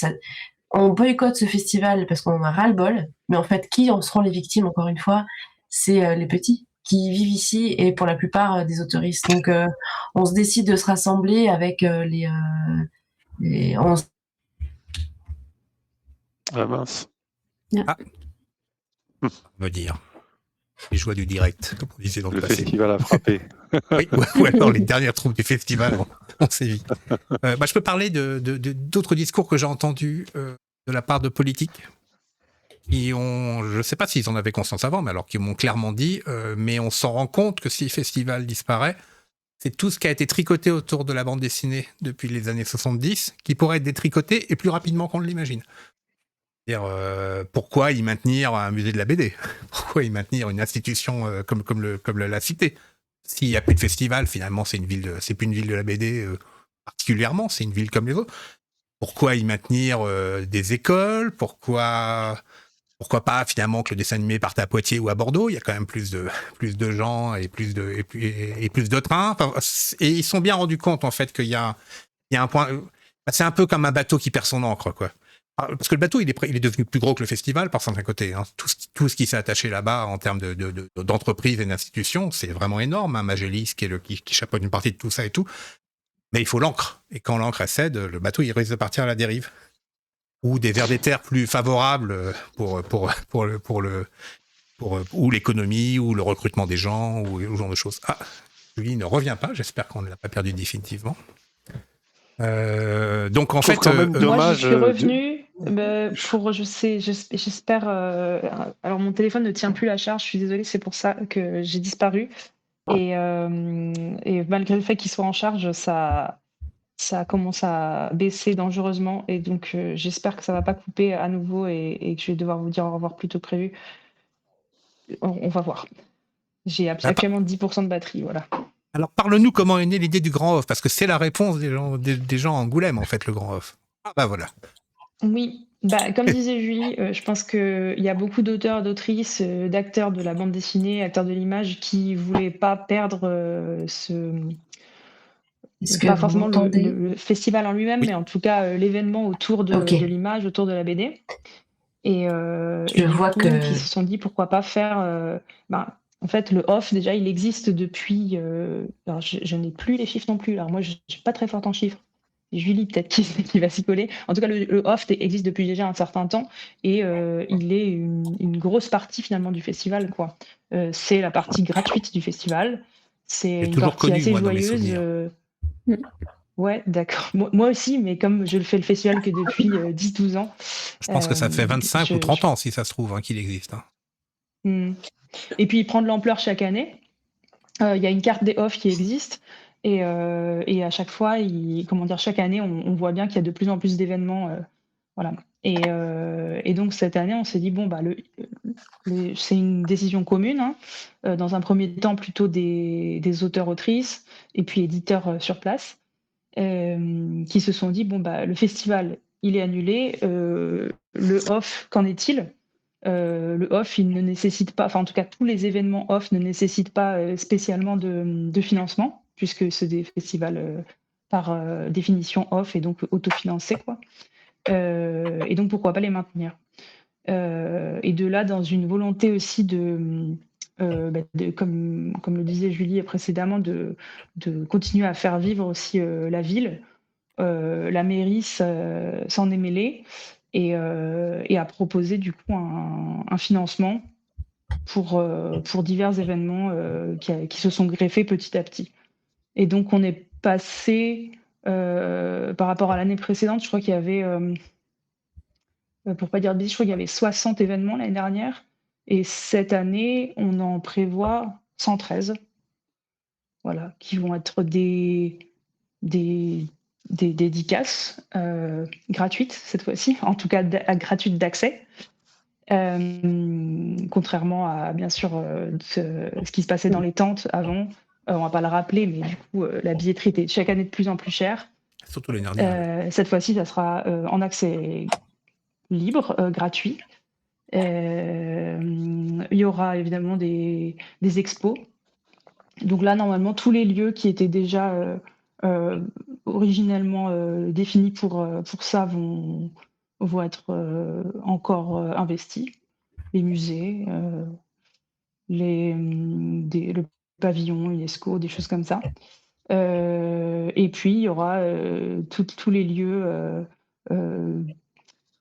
on boycotte ce festival parce qu'on en a ras-le-bol, mais en fait, qui en seront les victimes, encore une fois, c'est les petits qui vivent ici, et pour la plupart des autoristes. Donc on se décide de se rassembler avec Ah mince. Ah, me dire. Les joies du direct, comme on disait dans le Le passé. festival a frappé. Oui, ou alors les dernières troupes du festival, on sévit. Je peux parler d'autres discours que j'ai entendus de la part de politiques qui ont, je ne sais pas s'ils en avaient conscience avant, mais alors qui m'ont clairement dit, mais on s'en rend compte que si le festival disparaît, c'est tout ce qui a été tricoté autour de la bande dessinée depuis les années 70 qui pourrait être détricoté et plus rapidement qu'on ne l'imagine. Pourquoi y maintenir un musée de la BD? Pourquoi y maintenir une institution comme la Cité? S'il n'y a plus de festival, finalement, c'est plus une ville de la BD particulièrement, c'est une ville comme les autres. Pourquoi y maintenir des écoles? Pourquoi pas finalement que le dessin animé parte à Poitiers ou à Bordeaux? Il y a quand même plus de gens et plus de trains. Enfin, et ils sont bien rendus compte en fait qu'il y a un point. C'est un peu comme un bateau qui perd son ancre, quoi. Parce que le bateau, il est devenu plus gros que le festival par certains côtés. Hein. Tout ce qui s'est attaché là-bas en termes d'entreprises et d'institutions, c'est vraiment énorme. Hein. Magélis qui chapeaute une partie de tout ça et tout. Mais il faut l'encre. Et quand l'encre cède, le bateau, il risque de partir à la dérive. Ou des vers des terres plus favorables ou l'économie, ou le recrutement des gens, ou ce genre de choses. Ah, Julie ne revient pas. J'espère qu'on ne l'a pas perdu définitivement. Donc en fait, quand même dommage. Moi, je suis revenue. J'espère. Alors, mon téléphone ne tient plus la charge. Je suis désolée, c'est pour ça que j'ai disparu. Et malgré le fait qu'il soit en charge, ça commence à baisser dangereusement. Et donc, j'espère que ça va pas couper à nouveau et que je vais devoir vous dire au revoir plus tôt que prévu. On va voir. J'ai actuellement 10% de batterie, voilà. Alors, parle-nous comment est née l'idée du Grand Off, parce que c'est la réponse des gens à Angoulême, en fait, le Grand Off. Ah bah voilà. Oui, comme disait Julie, je pense qu'il y a beaucoup d'auteurs, d'autrices, d'acteurs de la bande dessinée, acteurs de l'image qui voulaient pas perdre pas forcément le festival en lui-même, mais en tout cas l'événement autour de l'image, autour de la BD. Et je vois que ils se sont dit pourquoi pas faire... en fait, le off, déjà, il existe depuis... alors, je n'ai plus les chiffres non plus. Alors, moi, je ne suis pas très forte en chiffres. Julie, peut-être qui va s'y coller. En tout cas, le off existe depuis déjà un certain temps et il est une grosse partie, finalement, du festival, quoi. C'est la partie gratuite du festival. C'est J'ai une toujours partie connu, assez moi, dans mes joyeuse. souvenirs. Ouais, d'accord. Moi aussi, mais comme je le fais le festival que depuis 10-12 ans, Je pense que ça fait 25 ou 30 je- ans, si ça se trouve, hein, qu'il existe. Hein. Hmm. Et puis il prend de l'ampleur chaque année. Il y a une carte des off qui existe. Et à chaque fois, comment dire, chaque année, on voit bien qu'il y a de plus en plus d'événements. Voilà. Et donc cette année, on s'est dit, bon, bah, c'est une décision commune. Hein. Dans un premier temps, plutôt des auteurs-autrices et puis éditeurs sur place. Qui se sont dit, bon, bah, le festival, il est annulé. Le off, qu'en est-il? Le off, il ne nécessite pas, enfin en tout cas tous les événements off ne nécessitent pas spécialement de financement, puisque c'est des festivals par définition off et donc autofinancés, quoi. Et donc pourquoi pas les maintenir? Et de là, dans une volonté aussi comme le disait Julie précédemment, de continuer à faire vivre aussi la ville, la mairie s'en est mêlée et a proposé du coup un financement pour divers événements qui se sont greffés petit à petit. Et donc on est passé par rapport à l'année précédente, je crois qu'il y avait, pour pas dire de bêtises, je crois qu'il y avait 60 événements l'année dernière. Et cette année, on en prévoit 113. Voilà, qui vont être des dédicaces gratuites cette fois-ci, en tout cas gratuites d'accès. Contrairement à, bien sûr, ce qui se passait dans les tentes avant. On va pas le rappeler, mais du coup, la billetterie était chaque année de plus en plus chère. Surtout les dernières. Cette fois-ci, ça sera en accès libre, gratuit. Il y aura évidemment des expos. Donc là, normalement, tous les lieux qui étaient déjà originellement définis pour ça vont être encore investis. Les musées, le pavillon UNESCO, des choses comme ça. Et puis, il y aura tous les lieux.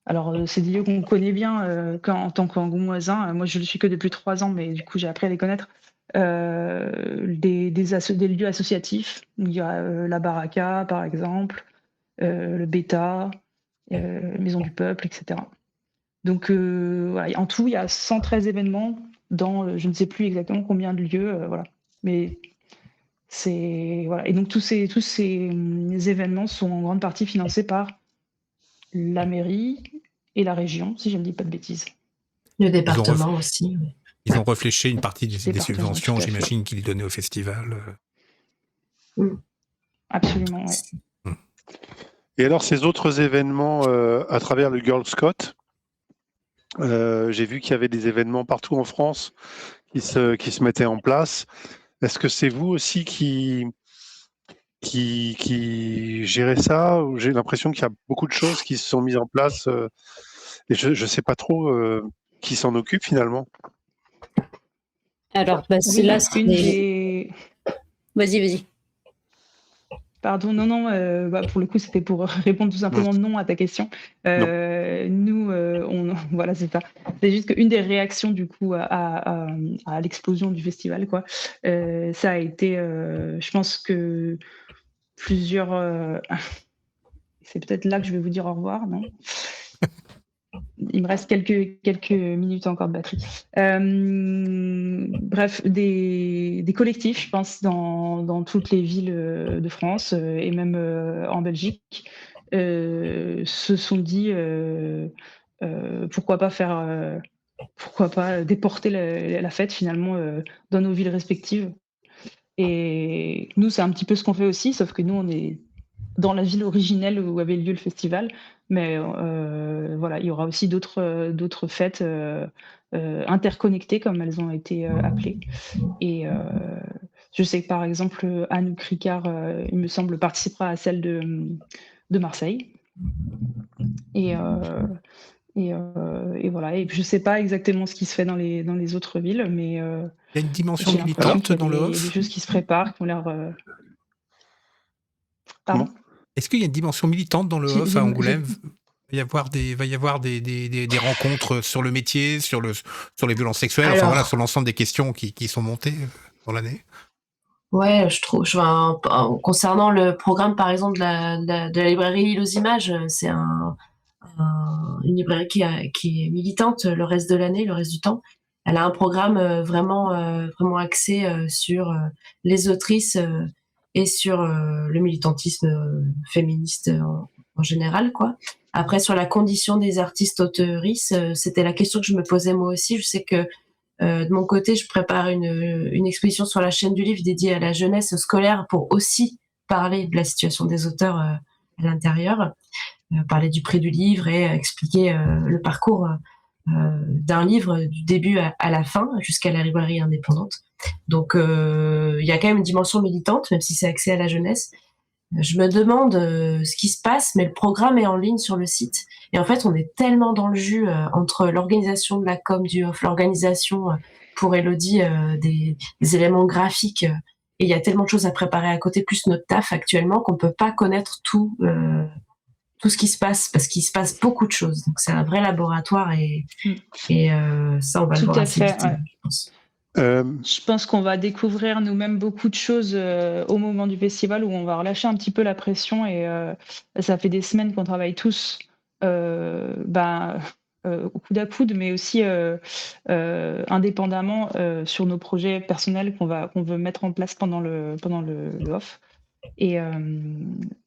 Alors, c'est des lieux qu'on connaît bien en tant qu'angoumoisin. Moi, je ne le suis que depuis 3 ans, mais du coup, j'ai appris à les connaître. Des lieux associatifs. Il y a la Baraka, par exemple, le Beta, Maison du Peuple, etc. Donc, voilà. En tout, il y a 113 événements dans je ne sais plus exactement combien de lieux. Voilà. Mais c'est. Voilà. Et donc, tous ces événements sont en grande partie financés par la mairie et la région, si je ne dis pas de bêtises. Le département aussi. Ils ont réfléchi une partie des subventions, tout à fait. j'imagine, qu'ils donnaient au festival. Absolument, oui. Et alors, ces autres événements à travers le Girl Scout, j'ai vu qu'il y avait des événements partout en France qui se mettaient en place. Est-ce que c'est vous aussi qui gérez ça? J'ai l'impression qu'il y a beaucoup de choses qui se sont mises en place et je ne sais pas trop qui s'en occupe finalement. Alors, Oui, là, une des... Vas-y. Pardon, non, pour le coup, c'était pour répondre tout simplement non à ta question. Nous, voilà, c'est ça. C'est juste qu'une des réactions, du coup, à l'explosion du festival, quoi, ça a été, je pense que plusieurs... c'est peut-être là que je vais vous dire au revoir, non ? Il me reste quelques minutes encore de batterie. Bref, des collectifs, je pense, dans toutes les villes de France et même en Belgique, se sont dit pourquoi pas déporter la fête finalement dans nos villes respectives. Et nous, c'est un petit peu ce qu'on fait aussi, sauf que nous, on est dans la ville originelle où avait lieu le festival. Mais voilà, il y aura aussi d'autres fêtes interconnectées, comme elles ont été appelées. Et je sais que par exemple, Anouk Ricard, il me semble, participera à celle de Marseille. Et voilà. Et je ne sais pas exactement ce qui se fait dans les autres villes, mais il y a une dimension j'ai l'impression militante qu'il y a dans le off. des choses qui se préparent, qui ont l'air. Pardon. Est-ce qu'il y a une dimension militante dans le off à Angoulême? Il va y avoir des rencontres sur le métier, sur les violences sexuelles, sur l'ensemble des questions qui sont montées dans l'année. Ouais, je trouve. Concernant le programme, par exemple, de la librairie L'Île aux Images, c'est une librairie qui est militante le reste de l'année, le reste du temps. Elle a un programme vraiment axé sur les autrices et sur le militantisme féministe en général, quoi. Après, sur la condition des artistes auteuristes, c'était la question que je me posais moi aussi. Je sais que de mon côté, je prépare une exposition sur la chaîne du livre dédiée à la jeunesse scolaire pour aussi parler de la situation des auteurs à l'intérieur, parler du prix du livre et expliquer le parcours d'un livre du début à la fin jusqu'à la librairie indépendante. Donc il y a quand même une dimension militante, même si c'est axé à la jeunesse. Je me demande ce qui se passe, mais le programme est en ligne sur le site. Et en fait, on est tellement dans le jus entre l'organisation de la com du off, l'organisation pour Elodie des éléments graphiques. Et il y a tellement de choses à préparer à côté, plus notre taf actuellement, qu'on peut pas connaître tout ce qui se passe, parce qu'il se passe beaucoup de choses. Donc c'est un vrai laboratoire et ça, on va le voir assez vite, je pense. Je pense qu'on va découvrir nous-mêmes beaucoup de choses au moment du festival où on va relâcher un petit peu la pression et ça fait des semaines qu'on travaille tous au coude à coude, mais aussi indépendamment sur nos projets personnels qu'on veut mettre en place pendant le off. Et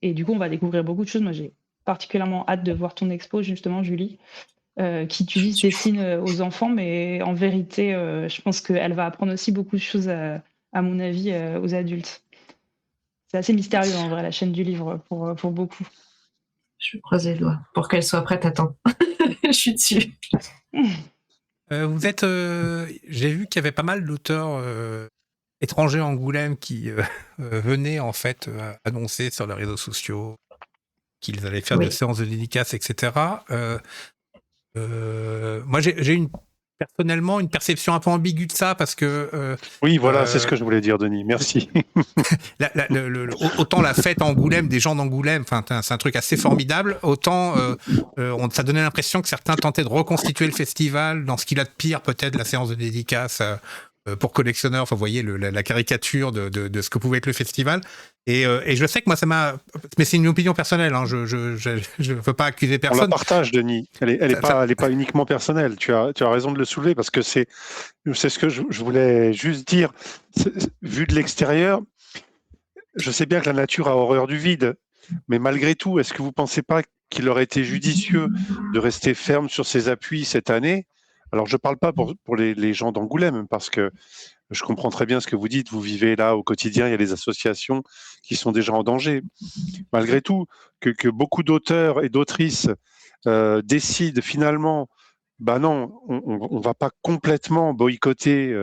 du coup, on va découvrir beaucoup de choses. Moi, j'ai particulièrement hâte de voir ton expo, justement, Julie. Qui tu dis se destine aux enfants, mais en vérité, je pense qu'elle va apprendre aussi beaucoup de choses, à mon avis, aux adultes. C'est assez mystérieux, en vrai, la chaîne du livre, pour beaucoup. Je vais croiser les doigts pour qu'elle soit prête à temps. Je suis dessus. Vous êtes... j'ai vu qu'il y avait pas mal d'auteurs étrangers à Angoulême qui venaient, en fait, annoncer sur les réseaux sociaux qu'ils allaient faire des séances de dédicaces, etc. Moi, j'ai personnellement une perception un peu ambiguë de ça parce que oui, voilà, c'est ce que je voulais dire, Denis. Merci. Autant la fête à Angoulême, des gens d'Angoulême, enfin, c'est un truc assez formidable. Autant ça donnait l'impression que certains tentaient de reconstituer le festival dans ce qu'il a de pire, peut-être la séance de dédicace pour collectionneurs. Enfin, vous voyez la caricature de ce que pouvait être le festival. Et je sais que moi, ça m'a... Mais c'est une opinion personnelle, hein. Je veux pas accuser personne. On la partage, Denis. Elle est pas uniquement personnelle. Tu as raison de le soulever parce que c'est ce que je voulais juste dire. Vu de l'extérieur, je sais bien que la nature a horreur du vide. Mais malgré tout, est-ce que vous ne pensez pas qu'il aurait été judicieux de rester ferme sur ses appuis cette année? Alors, je ne parle pas pour les gens d'Angoulême, parce que je comprends très bien ce que vous dites. Vous vivez là au quotidien, il y a des associations qui sont déjà en danger. Malgré tout, que beaucoup d'auteurs et d'autrices décident finalement, non, on ne va pas complètement boycotter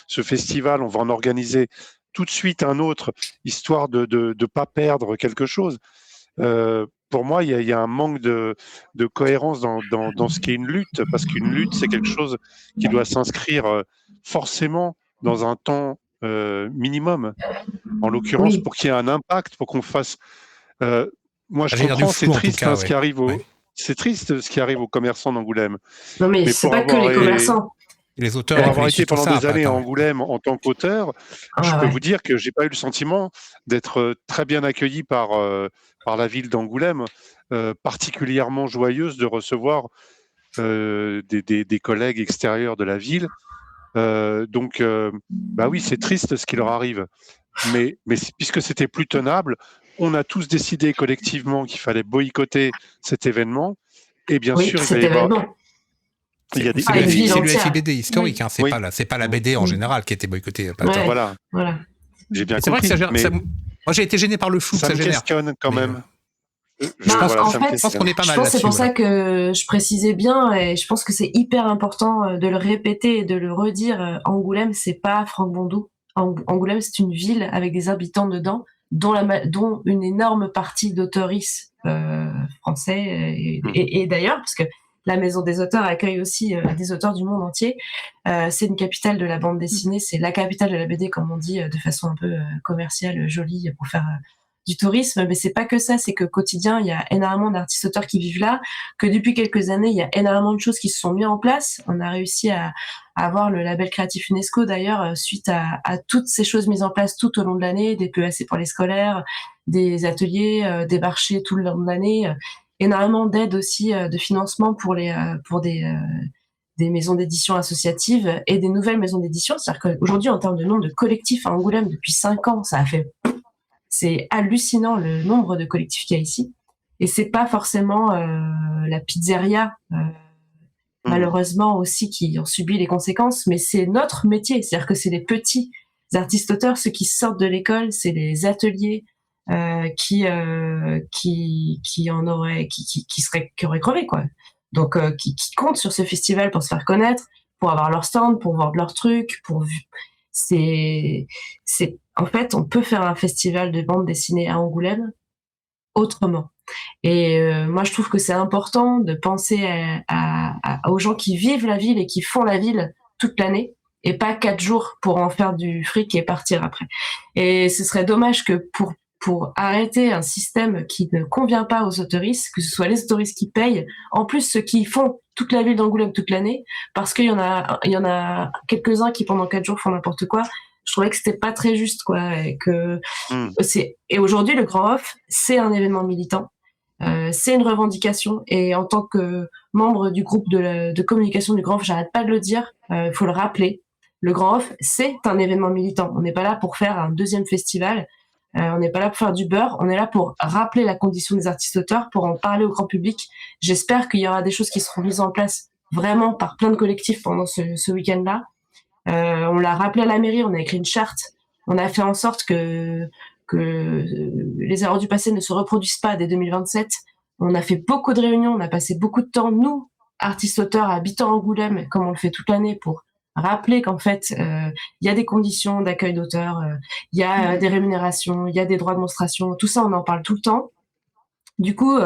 ce festival, on va en organiser tout de suite un autre, histoire de ne pas perdre quelque chose. Pour moi, il y a un manque de cohérence dans ce qu'est une lutte, parce qu'une lutte, c'est quelque chose qui doit s'inscrire forcément dans un temps minimum. En l'occurrence, pour qu'il y ait un impact, pour qu'on fasse... moi, je comprends, c'est triste ce qui arrive c'est triste ce qui arrive aux commerçants d'Angoulême. Non, mais c'est pas que les commerçants. Les auteurs, pour avoir été pendant des années à Angoulême en tant qu'auteur, je peux vous dire que j'ai pas eu le sentiment d'être très bien accueilli par la ville d'Angoulême, particulièrement joyeuse de recevoir des collègues extérieurs de la ville. Donc, oui, c'est triste ce qui leur arrive. Mais puisque c'était plus tenable, on a tous décidé collectivement qu'il fallait boycotter cet événement. Et bien sûr, cet événement. C'est l'UFIBD historique, hein, c'est pas la BD en général qui a été boycottée. Voilà. J'ai bien compris. C'est vrai que moi, j'ai été gêné par le flou que ça génère. Ça me questionne quand même. Je pense qu'on est pas mal là-dessus. C'est pour ça que je précisais bien, et je pense que c'est hyper important de le répéter et de le redire. Angoulême, c'est pas Franck Bondou. Angoulême, c'est une ville avec des habitants dedans, dont une énorme partie d'auteuristes français et d'ailleurs, parce que la Maison des auteurs accueille aussi des auteurs du monde entier. C'est une capitale de la bande dessinée, c'est la capitale de la BD, comme on dit, de façon un peu commerciale, jolie, pour faire du tourisme, mais c'est pas que ça, c'est que quotidien, il y a énormément d'artistes auteurs qui vivent là, que depuis quelques années, il y a énormément de choses qui se sont mises en place. On a réussi à avoir le label créatif UNESCO d'ailleurs, suite à toutes ces choses mises en place tout au long de l'année, des PEAC pour les scolaires, des ateliers, des marchés tout le long de l'année, énormément d'aides aussi, de financement pour des maisons d'édition associatives et des nouvelles maisons d'édition. C'est-à-dire qu'aujourd'hui, en termes de nombre de collectifs à Angoulême, depuis 5 ans, c'est hallucinant le nombre de collectifs qu'il y a ici. Et c'est pas forcément la pizzeria, malheureusement aussi, qui ont subi les conséquences, mais c'est notre métier. C'est-à-dire que c'est les petits artistes auteurs, ceux qui sortent de l'école, c'est les ateliers qui auraient crevé, quoi. Donc qui comptent sur ce festival pour se faire connaître, pour avoir leur stand, pour vendre leurs trucs, c'est en fait, on peut faire un festival de bande dessinée à Angoulême autrement. Et moi, je trouve que c'est important de penser aux gens qui vivent la ville et qui font la ville toute l'année, et pas 4 jours pour en faire du fric et partir après. Et ce serait dommage que pour arrêter un système qui ne convient pas aux autoristes, que ce soit les autoristes qui payent, en plus ceux qui font toute la ville d'Angoulême toute l'année, parce qu'il y en a quelques-uns qui pendant 4 jours font n'importe quoi. Je trouvais que c'était pas très juste, quoi, et aujourd'hui le Grand Off, c'est un événement militant, c'est une revendication, et en tant que membre du groupe de communication du Grand Off, j'arrête pas de le dire, faut le rappeler, le Grand Off, c'est un événement militant. On n'est pas là pour faire un deuxième festival. On n'est pas là pour faire du beurre, on est là pour rappeler la condition des artistes auteurs, pour en parler au grand public. J'espère qu'il y aura des choses qui seront mises en place vraiment par plein de collectifs pendant ce week-end-là. On l'a rappelé à la mairie, on a écrit une charte, on a fait en sorte que les erreurs du passé ne se reproduisent pas dès 2027. On a fait beaucoup de réunions, on a passé beaucoup de temps, nous, artistes auteurs, habitants Angoulême, comme on le fait toute l'année, pour rappeler qu'en fait, il y a des conditions d'accueil d'auteurs, il y a des rémunérations, il y a des droits de monstration, tout ça, on en parle tout le temps. Du coup,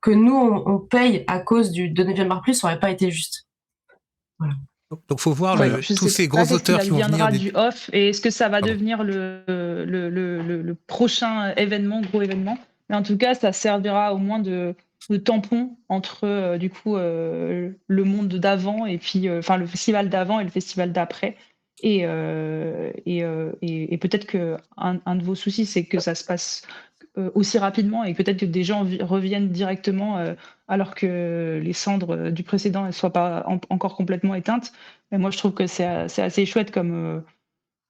que nous, on paye à cause de 9e art+, ça n'aurait pas été juste. Voilà. Donc, faut voir tous ces gros auteurs qui vont venir. Du off, et est-ce que ça va devenir le prochain gros événement? Mais en tout cas, ça servira au moins de tampon entre du coup le monde d'avant et puis le festival d'avant et le festival d'après. Et peut-être que un de vos soucis, c'est que ça se passe aussi rapidement, et peut-être que des gens reviennent directement alors que les cendres du précédent ne soient pas encore complètement éteintes. Mais moi, je trouve que c'est assez chouette comme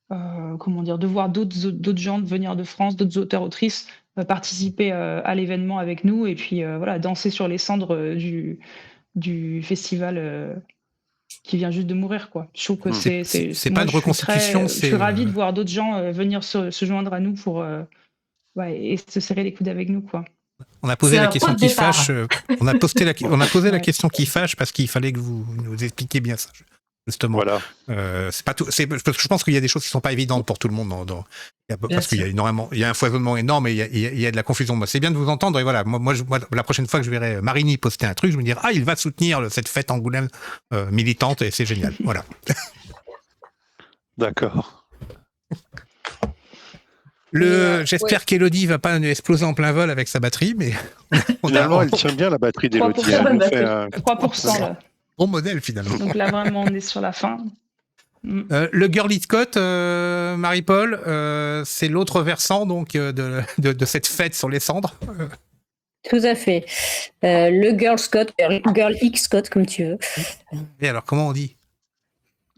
de voir d'autres gens venir de France, d'autres auteurs, autrices participer à l'événement avec nous, et puis danser sur les cendres du festival qui vient juste de mourir, quoi. Je trouve que c'est pas une reconstitution. Je suis ravie de voir d'autres gens venir se joindre à nous pour et se serrer les coudes avec nous, quoi. On a posé la question qui fâche. On a posé la question qui fâche parce qu'il fallait que vous nous expliquiez bien ça. Justement, voilà. C'est pas tout. Je pense qu'il y a des choses qui sont pas évidentes pour tout le monde parce qu'il y a énormément, il y a un foisonnement énorme et il y a de la confusion. Moi, c'est bien de vous entendre. Et voilà, moi, la prochaine fois que je verrai Marini poster un truc, je me dirai il va soutenir cette fête Angoulême militante, et c'est génial. Voilà. D'accord. J'espère qu'Élodie va pas exploser en plein vol avec sa batterie, mais finalement, elle tient bien la batterie d'Élodie. 3% là. Bon modèle finalement. Donc là vraiment on est sur la fin. Le Girl It Scott, Marie-Paul, c'est l'autre versant donc de cette fête sur les cendres. Tout à fait. Le Girl Scott, Girl X Scott comme tu veux. Et alors comment on dit?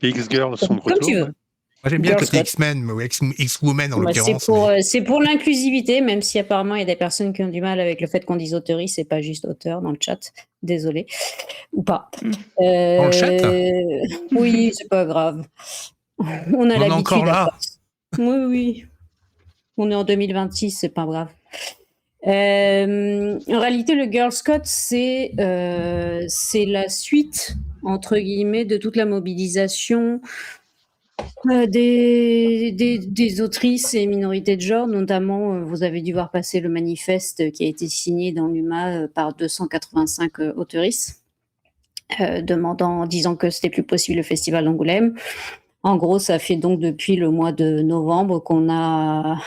Les X-Girls sont de retour. Comme tu veux. Moi j'aime bien le côté X-Men ou X-Women en l'occurrence. C'est pour l'inclusivité, même si apparemment il y a des personnes qui ont du mal avec le fait qu'on dise auteuriste, c'est pas juste auteur dans le chat. Désolé. Ou pas. Dans le chat oui, c'est pas grave. On a l'habitude. Encore là. Oui. On est en 2026, c'est pas grave. En réalité, le Girl Scott, c'est la suite, entre guillemets, de toute la mobilisation des autrices et minorités de genre, notamment, vous avez dû voir passer le manifeste qui a été signé dans l'UMA par 285 autrices, disant que c'était plus possible le festival d'Angoulême. En gros, ça fait donc depuis le mois de novembre qu'on a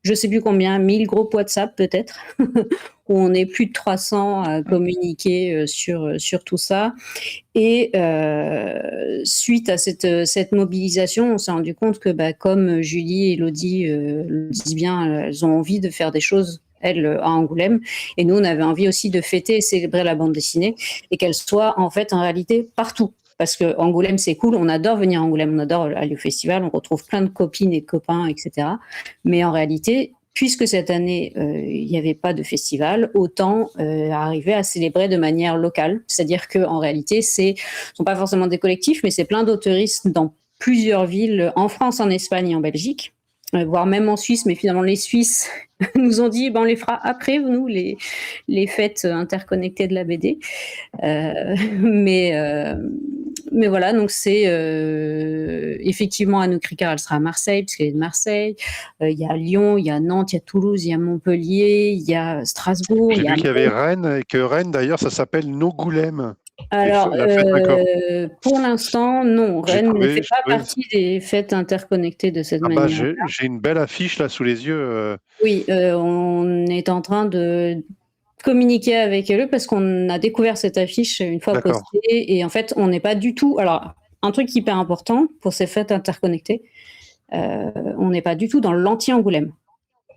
je sais plus combien, 1000 groupes WhatsApp peut-être, où on est plus de 300 à communiquer sur tout ça. Et suite à cette mobilisation, on s'est rendu compte que, comme Julie et Elodie le disent bien, elles ont envie de faire des choses, elles, à Angoulême. Et nous, on avait envie aussi de fêter et célébrer la bande dessinée et qu'elle soit en fait en réalité partout. Parce que Angoulême, c'est cool, on adore venir à Angoulême, on adore aller au festival, on retrouve plein de copines et de copains, etc. Mais en réalité, puisque cette année, il n'y avait pas de festival, autant arriver à célébrer de manière locale. C'est-à-dire qu'en réalité, ce ne sont pas forcément des collectifs, mais c'est plein d'auteuristes dans plusieurs villes, en France, en Espagne et en Belgique, voire même en Suisse, mais finalement les Suisses nous ont dit on les fera après, nous, les fêtes interconnectées de la BD. Mais voilà, donc c'est effectivement Anouk Ricard, elle sera à Marseille, parce qu'elle est de Marseille. Il y a Lyon, il y a Nantes, il y a Toulouse, il y a Montpellier, il y a Strasbourg. J'ai vu qu'il y avait Rennes, et que Rennes, d'ailleurs, ça s'appelle Nogoulême. Alors, pour l'instant, non. Rennes ne fait pas partie des fêtes interconnectées de cette manière. J'ai une belle affiche là sous les yeux. Oui, on est en train de communiquer avec eux parce qu'on a découvert cette affiche une fois postée et en fait, on n'est pas du tout. Alors, un truc hyper important pour ces fêtes interconnectées, on n'est pas du tout dans l'anti-Angoulême.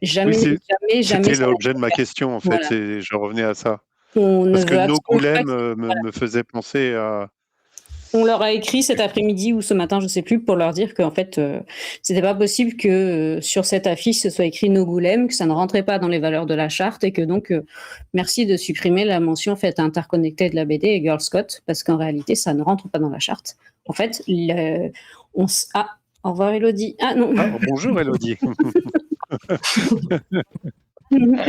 Jamais. C'était l'objet de ma question en fait. Voilà. Je revenais à ça. Parce que Nogoulême me faisait penser à. On leur a écrit cet après-midi ou ce matin, je ne sais plus, pour leur dire qu'en fait, c'était pas possible que sur cette affiche, ce soit écrit Nogoulême, que ça ne rentrait pas dans les valeurs de la charte et que donc, merci de supprimer la mention fête interconnectée de la BD et Girl Scout, parce qu'en réalité, ça ne rentre pas dans la charte. En fait, au revoir Elodie. Ah non. Ah, bonjour Elodie.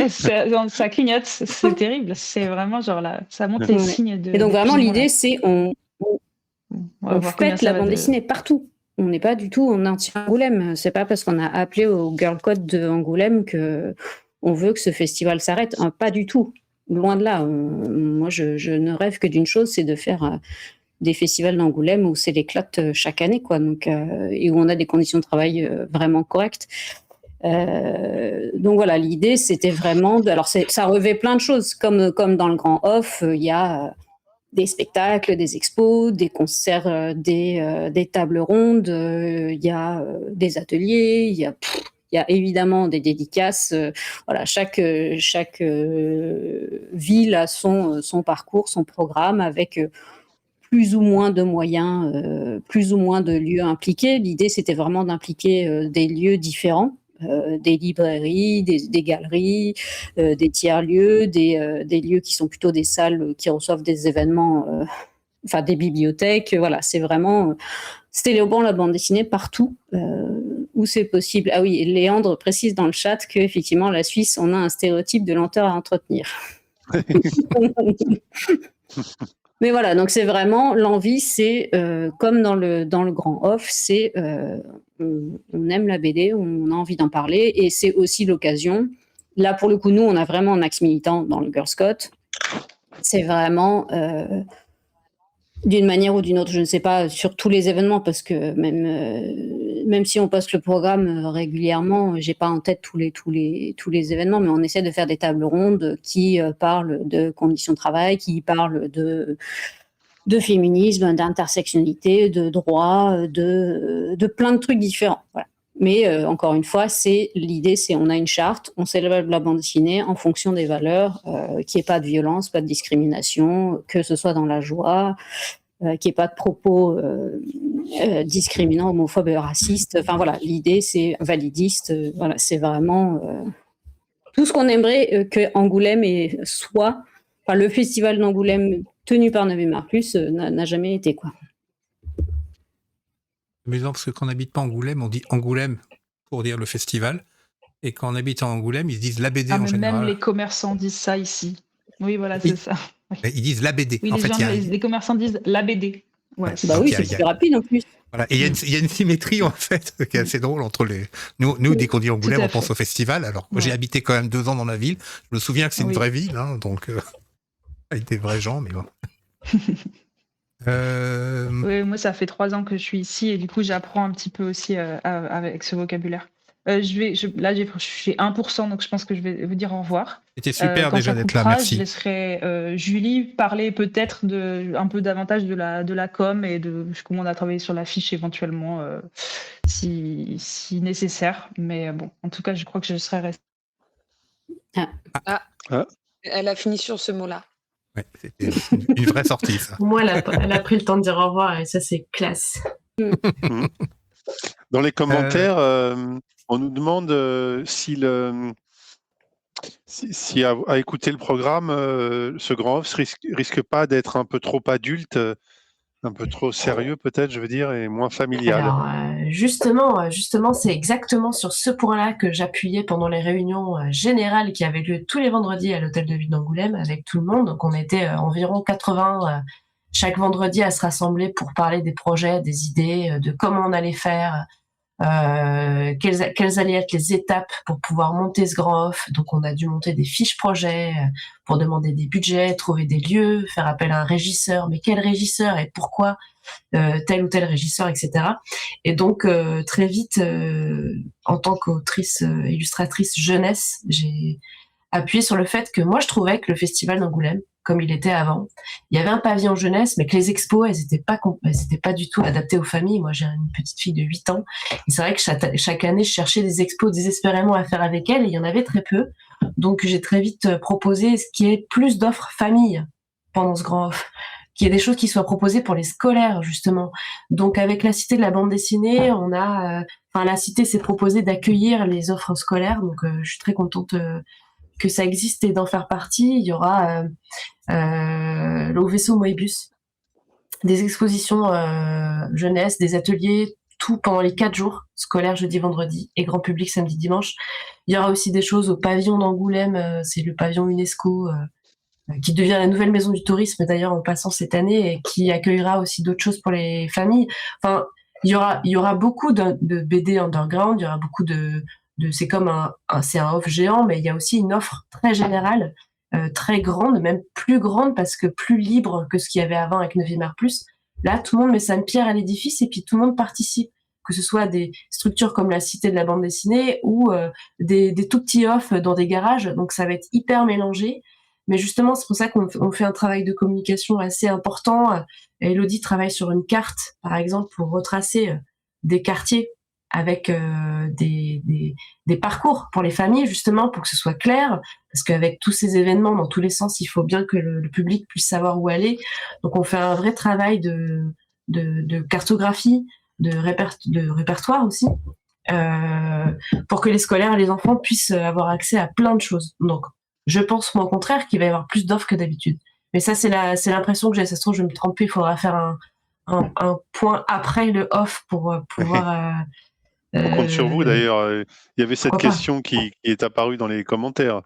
Ça clignote, c'est terrible. C'est vraiment genre là, ça montre les signes de. Et donc vraiment, l'idée, c'est on fête la bande dessinée partout. On n'est pas du tout en anti-Angoulême. C'est pas parce qu'on a appelé au Girl Code de Angoulême que on veut que ce festival s'arrête. Pas du tout. Loin de là. Moi, je ne rêve que d'une chose, c'est de faire des festivals d'Angoulême où c'est l'éclate chaque année, quoi. Donc, et où on a des conditions de travail vraiment correctes. Donc voilà, l'idée, c'était vraiment. Alors, ça revêt plein de choses. Comme dans le Grand Off, il y a des spectacles, des expos, des concerts, des tables rondes, il y a des ateliers, il y a évidemment des dédicaces. Voilà, chaque ville a son parcours, son programme avec plus ou moins de moyens, plus ou moins de lieux impliqués. L'idée, c'était vraiment d'impliquer des lieux différents. Des librairies, des galeries, des tiers-lieux, des lieux qui sont plutôt des salles qui reçoivent des événements, enfin des bibliothèques. Voilà, c'est vraiment c'était Léoban la bande dessinée partout où c'est possible. Ah oui, Léandre précise dans le chat qu'effectivement, la Suisse, on a un stéréotype de lenteur à entretenir. Mais voilà, donc c'est vraiment l'envie, c'est comme dans le Grand Off, c'est on aime la BD, on a envie d'en parler et c'est aussi l'occasion. Là, pour le coup, nous, on a vraiment un axe militant dans le Girl Scout. C'est vraiment d'une manière ou d'une autre, je ne sais pas, sur tous les événements, parce que même si on poste le programme régulièrement, j'ai pas en tête tous les événements, mais on essaie de faire des tables rondes qui parlent de conditions de travail, qui parlent de féminisme, d'intersectionnalité, de droit, de plein de trucs différents. Voilà. Mais encore une fois, l'idée, c'est on a une charte, on célèbre la bande dessinée en fonction des valeurs, qu'il n'y ait pas de violence, pas de discrimination, que ce soit dans la joie, qu'il n'y ait pas de propos discriminants, homophobes et racistes. Enfin voilà, l'idée, c'est validiste. Voilà, c'est vraiment tout ce qu'on aimerait que Angoulême soit. Enfin, le festival d'Angoulême tenu par 9e Marcus n'a jamais été, quoi. Amusant parce que quand on n'habite pas Angoulême, on dit Angoulême pour dire le festival. Et quand on habite en Angoulême, ils disent la BD en général. Même les commerçants disent ça ici. Oui, voilà, c'est ça. Ils disent la BD. Oui, les commerçants disent la BD. Ouais. Bah oui, c'est plus rapide en plus. Voilà. Et il y a une symétrie en fait qui est assez drôle entre les. Nous dès qu'on dit Angoulême, on pense au festival. Alors j'ai habité quand même 2 ans dans la ville. Je me souviens que c'est une vraie ville, hein, donc avec des vrais gens, mais bon. Oui, moi ça fait 3 ans que je suis ici et du coup j'apprends un petit peu aussi avec ce vocabulaire. Là, je suis 1%, donc je pense que je vais vous dire au revoir. C'était super Quand déjà ça d'être là, coupera, je merci. laisserai Julie parler peut-être un peu davantage de la com et de comment on a travaillé sur l'affiche éventuellement, si nécessaire. Mais bon, en tout cas, je crois que je serai restée. Elle a fini sur ce mot-là. Ouais, c'était une vraie sortie, ça. Pour moi, elle a pris le temps de dire au revoir et ça, c'est classe. Dans les commentaires, on nous demande si à écouter le programme, ce grand off risque pas d'être un peu trop adulte, un peu trop sérieux peut-être, je veux dire, et moins familial. Alors, justement, c'est exactement sur ce point-là que j'appuyais pendant les réunions générales qui avaient lieu tous les vendredis à l'hôtel de ville d'Angoulême avec tout le monde. Donc, on était environ 80 chaque vendredi à se rassembler pour parler des projets, des idées, de comment on allait faire, quelles allaient être les étapes pour pouvoir monter ce grand off. Donc, on a dû monter des fiches projets pour demander des budgets, trouver des lieux, faire appel à un régisseur. Mais quel régisseur et pourquoi tel ou tel régisseur, etc. Et donc, très vite, en tant qu'autrice, illustratrice jeunesse, j'ai appuyé sur le fait que moi, je trouvais que le festival d'Angoulême, comme il était avant, il y avait un pavillon jeunesse, mais que les expos, elles étaient pas du tout adaptées aux familles. Moi, j'ai une petite fille de 8 ans. Et c'est vrai que chaque année, je cherchais des expos désespérément à faire avec elle, et il y en avait très peu. Donc, j'ai très vite proposé ce qui est plus d'offres famille pendant ce grand off, qu'il y ait des choses qui soient proposées pour les scolaires, justement. Donc, avec la Cité de la bande dessinée, la Cité s'est proposée d'accueillir les offres scolaires. Donc, je suis très contente que ça existe et d'en faire partie. Il y aura le vaisseau Moebius, des expositions jeunesse, des ateliers, tout pendant les 4 jours, scolaires jeudi, vendredi et grand public samedi, dimanche. Il y aura aussi des choses au pavillon d'Angoulême, c'est le pavillon UNESCO, qui devient la nouvelle maison du tourisme d'ailleurs en passant cette année et qui accueillera aussi d'autres choses pour les familles. Enfin, il y aura beaucoup de BD underground, il y aura beaucoup c'est comme c'est un off géant, mais il y a aussi une offre très générale, très grande, même plus grande parce que plus libre que ce qu'il y avait avant avec 9e Art+. Là, tout le monde met sa pierre à l'édifice et puis tout le monde participe, que ce soit des structures comme la Cité de la bande dessinée ou des tout petits offs dans des garages. Donc ça va être hyper mélangé. Mais justement, c'est pour ça qu'on fait un travail de communication assez important. Elodie travaille sur une carte, par exemple, pour retracer des quartiers avec des parcours pour les familles, justement, pour que ce soit clair. Parce qu'avec tous ces événements dans tous les sens, il faut bien que le public puisse savoir où aller. Donc, on fait un vrai travail de cartographie, de répertoire aussi, pour que les scolaires et les enfants puissent avoir accès à plein de choses. Donc, je pense, moi, au contraire, qu'il va y avoir plus d'offres que d'habitude. Mais ça, c'est l'impression que j'ai. Ça se trouve, je vais me tromper. Il faudra faire un point après le off pour pouvoir... On compte sur vous, d'ailleurs. Il y avait cette question qui est apparue dans les commentaires.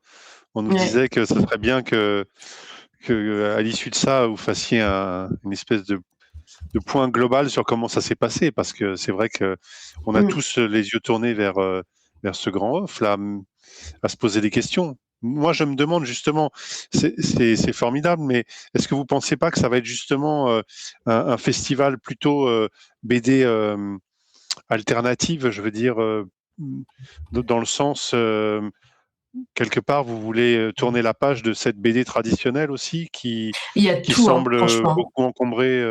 On nous disait que ce serait bien que à l'issue de ça, vous fassiez une espèce de point global sur comment ça s'est passé, parce que c'est vrai qu'on a tous les yeux tournés vers ce grand off, là, à se poser des questions. Moi, je me demande justement, c'est formidable, mais est-ce que vous ne pensez pas que ça va être justement un festival plutôt BD alternative, je veux dire, dans le sens, quelque part, vous voulez tourner la page de cette BD traditionnelle aussi, qui semble beaucoup encombrée.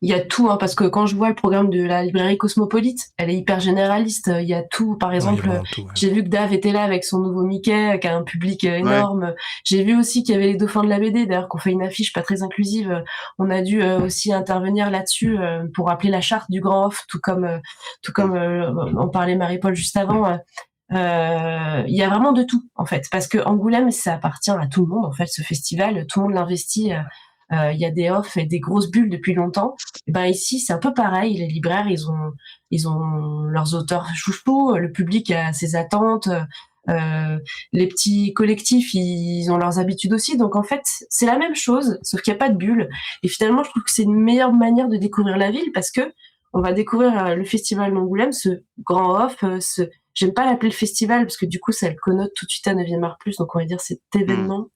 Il y a tout, parce que quand je vois le programme de la librairie Cosmopolite, elle est hyper généraliste. Il y a tout. Par exemple, j'ai vu que Dave était là avec son nouveau Mickey, qui a un public énorme. Ouais. J'ai vu aussi qu'il y avait les dauphins de la BD, d'ailleurs, qu'on fait une affiche pas très inclusive. On a dû aussi intervenir là-dessus pour rappeler la charte du grand off, tout comme en parlait Marie-Paul juste avant. Il y a vraiment de tout, en fait, parce que Angoulême, ça appartient à tout le monde, en fait, ce festival. Tout le monde l'investit. Il y a des offs et des grosses bulles depuis longtemps. Et ben ici, c'est un peu pareil. Les libraires, ils ont leurs auteurs chouchous, le public a ses attentes, les petits collectifs, ils ont leurs habitudes aussi. Donc en fait, c'est la même chose, sauf qu'il n'y a pas de bulle. Et finalement, je trouve que c'est une meilleure manière de découvrir la ville parce que on va découvrir le festival d'Angoulême, ce grand off, j'aime pas l'appeler le festival parce que du coup, ça le connote tout de suite à 9e Art+, donc on va dire cet événement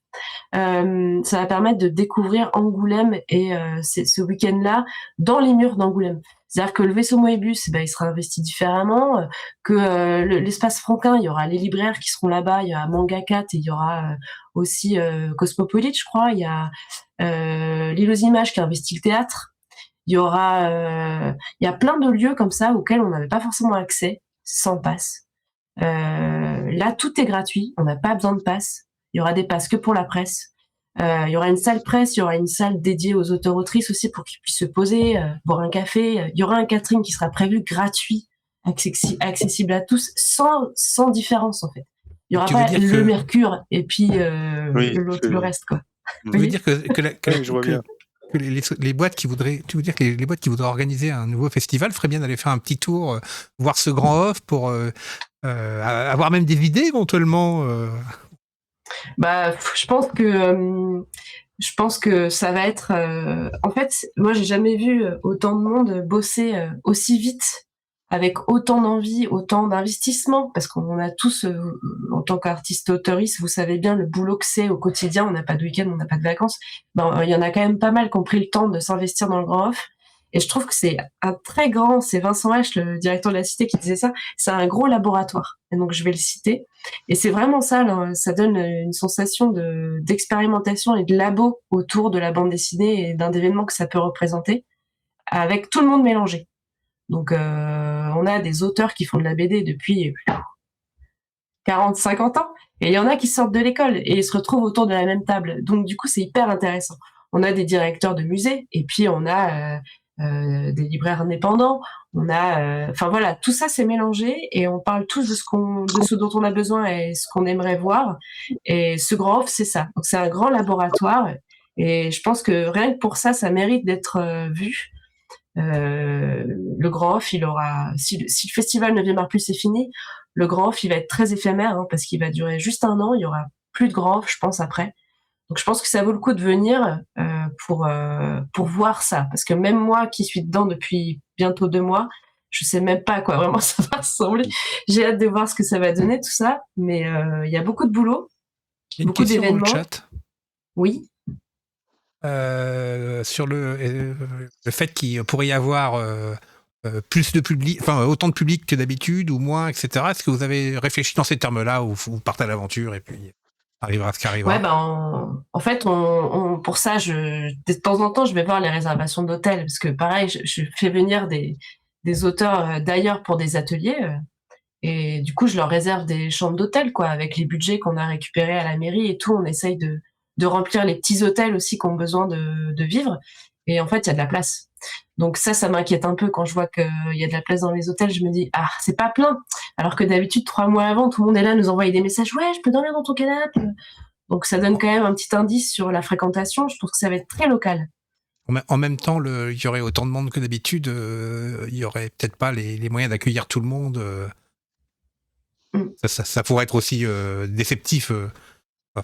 Ça va permettre de découvrir Angoulême et ce week-end-là dans les murs d'Angoulême. C'est-à-dire que le vaisseau Moebius, il sera investi différemment, que l'espace Franquin, il y aura les libraires qui seront là-bas, il y a Manga 4 et il y aura aussi Cosmopolite, je crois, il y a l'île aux images qui a investi le théâtre, il y a plein de lieux comme ça auxquels on n'avait pas forcément accès sans passe. Là, tout est gratuit, on n'a pas besoin de passe. Il y aura des passes que pour la presse. Il y aura une salle presse, il y aura une salle dédiée aux auteurs-autrices aussi pour qu'ils puissent se poser, boire un café. Il y aura un catering qui sera prévu gratuit, accessible à tous, sans différence en fait. Il y aura pas le Mercure et puis le reste quoi. Tu veux dire que les boîtes qui voudraient, tu veux dire que les boîtes qui voudraient organiser un nouveau festival feraient bien d'aller faire un petit tour, voir ce grand off pour avoir même des idées éventuellement. Je pense que ça va être. En fait, moi, j'ai jamais vu autant de monde bosser aussi vite, avec autant d'envie, autant d'investissement, parce qu'on a tous, en tant qu'artiste auteuriste, vous savez bien le boulot que c'est au quotidien. On n'a pas de week-end, on n'a pas de vacances. Il y en a quand même pas mal qui ont pris le temps de s'investir dans le grand off. Et je trouve que c'est c'est Vincent H, le directeur de la Cité, qui disait ça, c'est un gros laboratoire. Et donc, je vais le citer. Et c'est vraiment ça, là, ça donne une sensation d'expérimentation et de labo autour de la bande dessinée et d'un événement que ça peut représenter, avec tout le monde mélangé. Donc, on a des auteurs qui font de la BD depuis 40, 50 ans, et il y en a qui sortent de l'école et ils se retrouvent autour de la même table. Donc, du coup, c'est hyper intéressant. On a des directeurs de musées, et puis on a des libraires indépendants, on a, voilà, tout ça c'est mélangé et on parle tous de ce dont on a besoin et ce qu'on aimerait voir. Et ce grand off, c'est ça. Donc c'est un grand laboratoire et je pense que rien que pour ça, ça mérite d'être vu. Le grand off, il aura, si le festival 9e Art Plus est fini, le grand off, il va être très éphémère parce qu'il va durer juste 1 an. Il y aura plus de grand off, je pense, après. Donc je pense que ça vaut le coup de venir pour voir ça, parce que même moi qui suis dedans depuis bientôt 2 mois, je sais même pas à quoi vraiment ça va ressembler. J'ai hâte de voir ce que ça va donner tout ça, mais il y a beaucoup de boulot, beaucoup d'événements. Dans le chat. Oui. Sur le fait qu'il pourrait y avoir plus de public, autant de public que d'habitude ou moins, etc. Est-ce que vous avez réfléchi dans ces termes-là ou vous partez à l'aventure et puis arrivera ce qui arrivera? Ouais, en fait, pour ça, de temps en temps, je vais voir les réservations d'hôtels, parce que pareil, je fais venir des auteurs d'ailleurs pour des ateliers, et du coup, je leur réserve des chambres d'hôtel, quoi, avec les budgets qu'on a récupérés à la mairie et tout. On essaye de remplir les petits hôtels aussi qui ont besoin de vivre, et en fait, il y a de la place. Donc ça m'inquiète un peu quand je vois qu'il y a de la place dans les hôtels. Je me dis, c'est pas plein. Alors que d'habitude, 3 mois avant, tout le monde est là à nous envoyer des messages. Ouais, je peux dormir dans ton canapé. Donc ça donne quand même un petit indice sur la fréquentation. Je trouve que ça va être très local. En même temps, il y aurait autant de monde que d'habitude. Il y aurait peut-être pas les moyens d'accueillir tout le monde. Ça pourrait être aussi déceptif.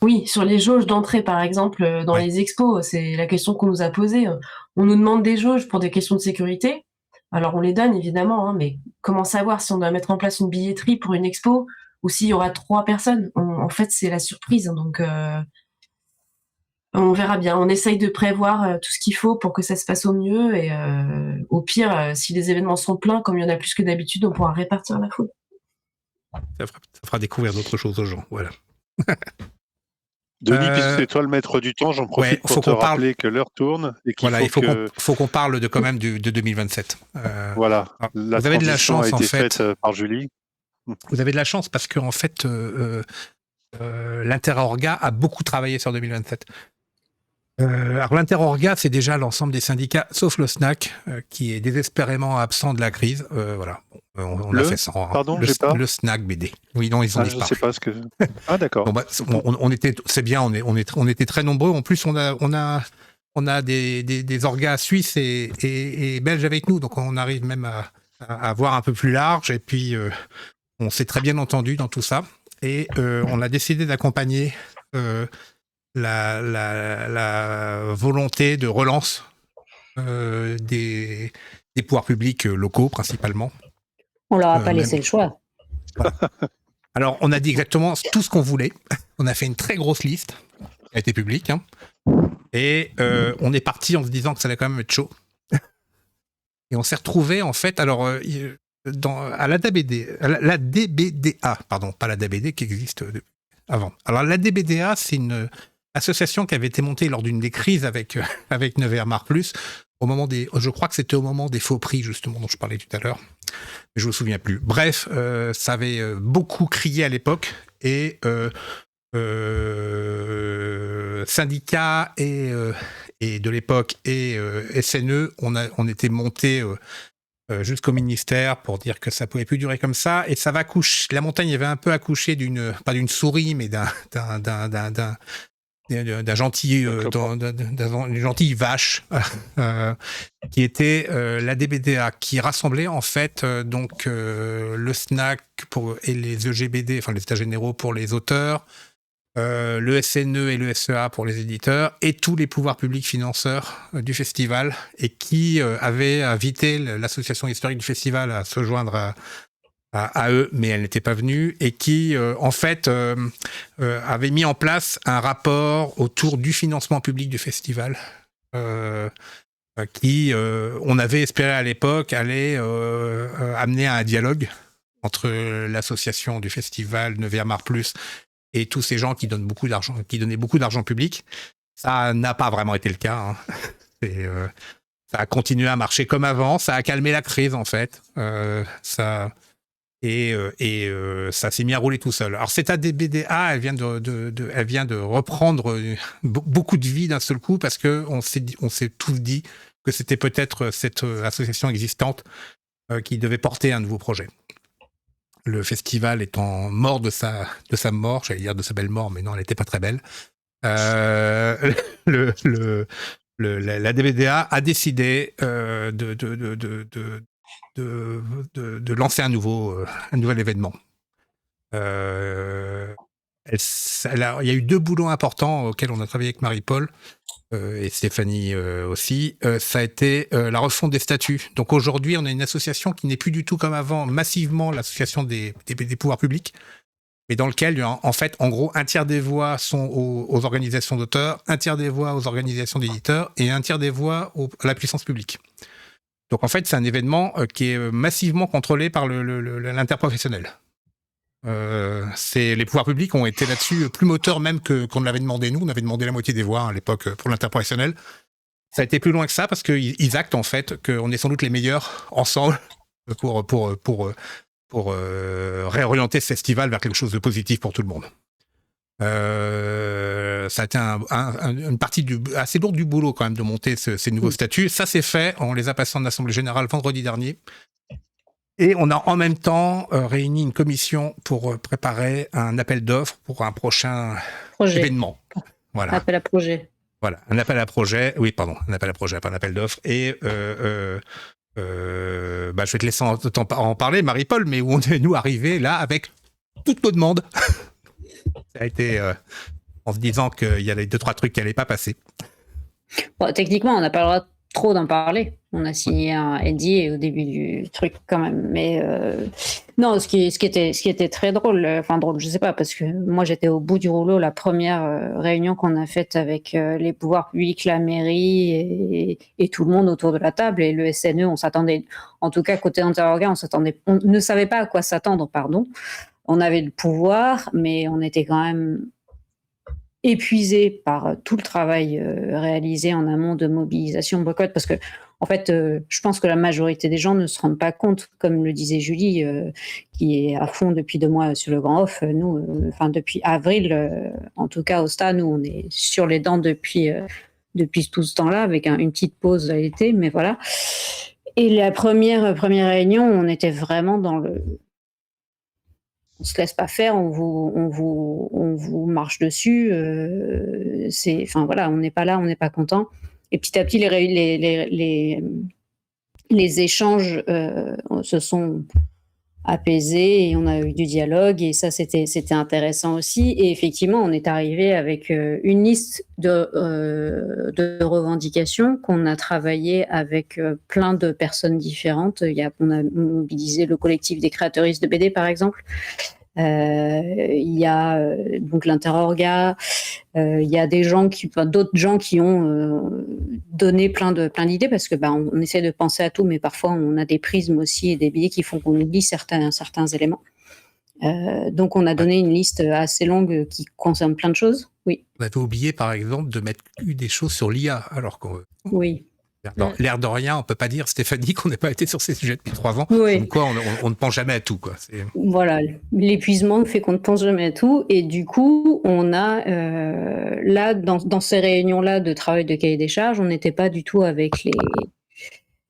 Oui, sur les jauges d'entrée, par exemple, dans les expos, c'est la question qu'on nous a posée. On nous demande des jauges pour des questions de sécurité. Alors, on les donne, évidemment, mais comment savoir si on doit mettre en place une billetterie pour une expo ou s'il y aura 3 personnes? En fait, c'est la surprise. Donc, on verra bien. On essaye de prévoir tout ce qu'il faut pour que ça se passe au mieux. Et au pire, si les événements sont pleins, comme il y en a plus que d'habitude, on pourra répartir la foule. Ça fera découvrir d'autres choses aux gens. Voilà. Denis, puisque c'est toi le maître du temps, j'en profite pour te rappeler que l'heure tourne et qu'il faut qu'on parle quand même de 2027. Voilà. Vous avez de la chance, a été faite par Julie. Vous avez de la chance parce que en fait, l'Interorga a beaucoup travaillé sur 2027. Alors l'Interorga, c'est déjà l'ensemble des syndicats, sauf le SNAC, qui est désespérément absent de la crise. Voilà. On a fait ça. Pardon, le SNAC BD. Oui, non, ils ont disparu. Je sais pas ce que. Ah d'accord. On était, c'est bien. On était très nombreux. En plus, on a des orgas suisses et belges avec nous, donc on arrive même à voir un peu plus large. Et puis, on s'est très bien entendu dans tout ça. Et on a décidé d'accompagner la volonté de relance des pouvoirs publics locaux principalement. On leur a pas laissé le choix. Voilà. Alors on a dit exactement tout ce qu'on voulait. On a fait une très grosse liste qui a été publique. Hein. Et on est parti en se disant que ça allait quand même être chaud. Et on s'est retrouvé en fait, alors à la DBDA, pardon, pas la DBD qui existe avant. Alors la DBDA, c'est une association qui avait été montée lors d'une des crises avec 9R+, au moment je crois que c'était au moment des faux prix justement dont je parlais tout à l'heure, mais je me souviens plus. Bref, ça avait beaucoup crié à l'époque et syndicats et de l'époque et SNE, on était montés jusqu'au ministère pour dire que ça pouvait plus durer comme ça, et ça va coucher. La montagne avait un peu accouché pas d'une souris, mais d'une gentille vache qui était la DBDA, qui rassemblait en fait donc le SNAC et les EGBD, enfin les états généraux pour les auteurs, le SNE et le SEA pour les éditeurs, et tous les pouvoirs publics financeurs du festival, et qui avait invité l'association historique du festival à se joindre à eux, mais elle n'était pas venue, et qui en fait avait mis en place un rapport autour du financement public du festival qui, on avait espéré à l'époque, allait amener à un dialogue entre l'association du festival 9R+ et tous ces gens qui donnent beaucoup d'argent, qui donnaient beaucoup d'argent public. Ça n'a pas vraiment été le cas. Hein. Ça a continué à marcher comme avant. Ça a calmé la crise en fait. Ça s'est mis à rouler tout seul. Alors cette ADBDA, elle vient de reprendre beaucoup de vie d'un seul coup, parce que on s'est tous dit que c'était peut-être cette association existante qui devait porter un nouveau projet. Le festival étant mort de sa mort, j'allais dire de sa belle mort, mais non, elle n'était pas très belle. La DBDA a décidé de lancer un nouvel événement. Il y a eu 2 boulots importants auxquels on a travaillé avec Marie-Paul et Stéphanie aussi. Ça a été la refonte des statuts. Donc aujourd'hui, on a une association qui n'est plus du tout comme avant, massivement l'association des pouvoirs publics, mais dans lequel, en fait, en gros, un tiers des voix sont aux organisations d'auteurs, un tiers des voix aux organisations d'éditeurs et un tiers des voix à la puissance publique. Donc en fait, c'est un événement qui est massivement contrôlé par l'interprofessionnel. Les pouvoirs publics ont été là-dessus plus moteurs même qu'on l'avait demandé nous. On avait demandé la moitié des voix à l'époque pour l'interprofessionnel. Ça a été plus loin que ça, parce qu'ils actent en fait qu'on est sans doute les meilleurs ensemble pour réorienter ce festival vers quelque chose de positif pour tout le monde. Ça a été une partie assez lourde du boulot quand même de monter ces nouveaux statuts. Ça c'est fait, on les a passés en assemblée générale vendredi dernier. Et on a en même temps réuni une commission pour préparer un appel d'offres pour un prochain événement. Voilà. Appel à projet. Voilà, un appel à projet. Oui, pardon, un appel à projet, pas un appel d'offres. Et je vais te laisser en parler, Marie-Paul, mais où on est, nous, arrivés là avec toutes nos demandes. Ça a été en se disant qu'il y avait 2-3 trucs qui n'allaient pas passer. Bon, techniquement, on n'a pas le droit trop d'en parler. On a signé un NDA au début du truc quand même. Mais non, ce qui était très drôle, drôle, je sais pas, parce que moi j'étais au bout du rouleau la première réunion qu'on a faite avec les pouvoirs publics, la mairie et tout le monde autour de la table, et le SNE, on s'attendait, en tout cas côté Interorga, on ne savait pas à quoi s'attendre, pardon. On avait le pouvoir, mais on était quand même épuisé par tout le travail réalisé en amont de mobilisation boycott, parce que en fait, je pense que la majorité des gens ne se rendent pas compte, comme le disait Julie, qui est à fond depuis 2 mois sur le Grand Off. Nous, depuis avril, en tout cas au stade, nous, on est sur les dents depuis tout ce temps-là, avec une petite pause à l'été, mais voilà. Et la première réunion, on était vraiment dans le... On se laisse pas faire, on vous marche dessus. On n'est pas là, on n'est pas content. Et petit à petit, les échanges se sont apaisés et on a eu du dialogue, et ça c'était intéressant aussi. Et effectivement, on est arrivé avec une liste de revendications qu'on a travaillé avec plein de personnes différentes. On a mobilisé le collectif des créateuristes de BD par exemple, Il y a donc l'interorga. Il y a d'autres gens qui ont donné plein d'idées parce que on essaie de penser à tout, mais parfois on a des prismes aussi et des biais qui font qu'on oublie certains éléments. Donc on a donné une liste assez longue qui concerne plein de choses. Oui. On avait oublié par exemple de mettre des choses sur l'IA, alors qu'on Oui. l'air de rien, on peut pas dire, Stéphanie, qu'on n'a pas été sur ces sujets depuis 3 ans. Oui. Comme quoi, on ne pense jamais à tout, quoi. Voilà, l'épuisement fait qu'on ne pense jamais à tout. Et du coup, on a là, dans ces réunions-là de travail de cahier des charges, on n'était pas du tout avec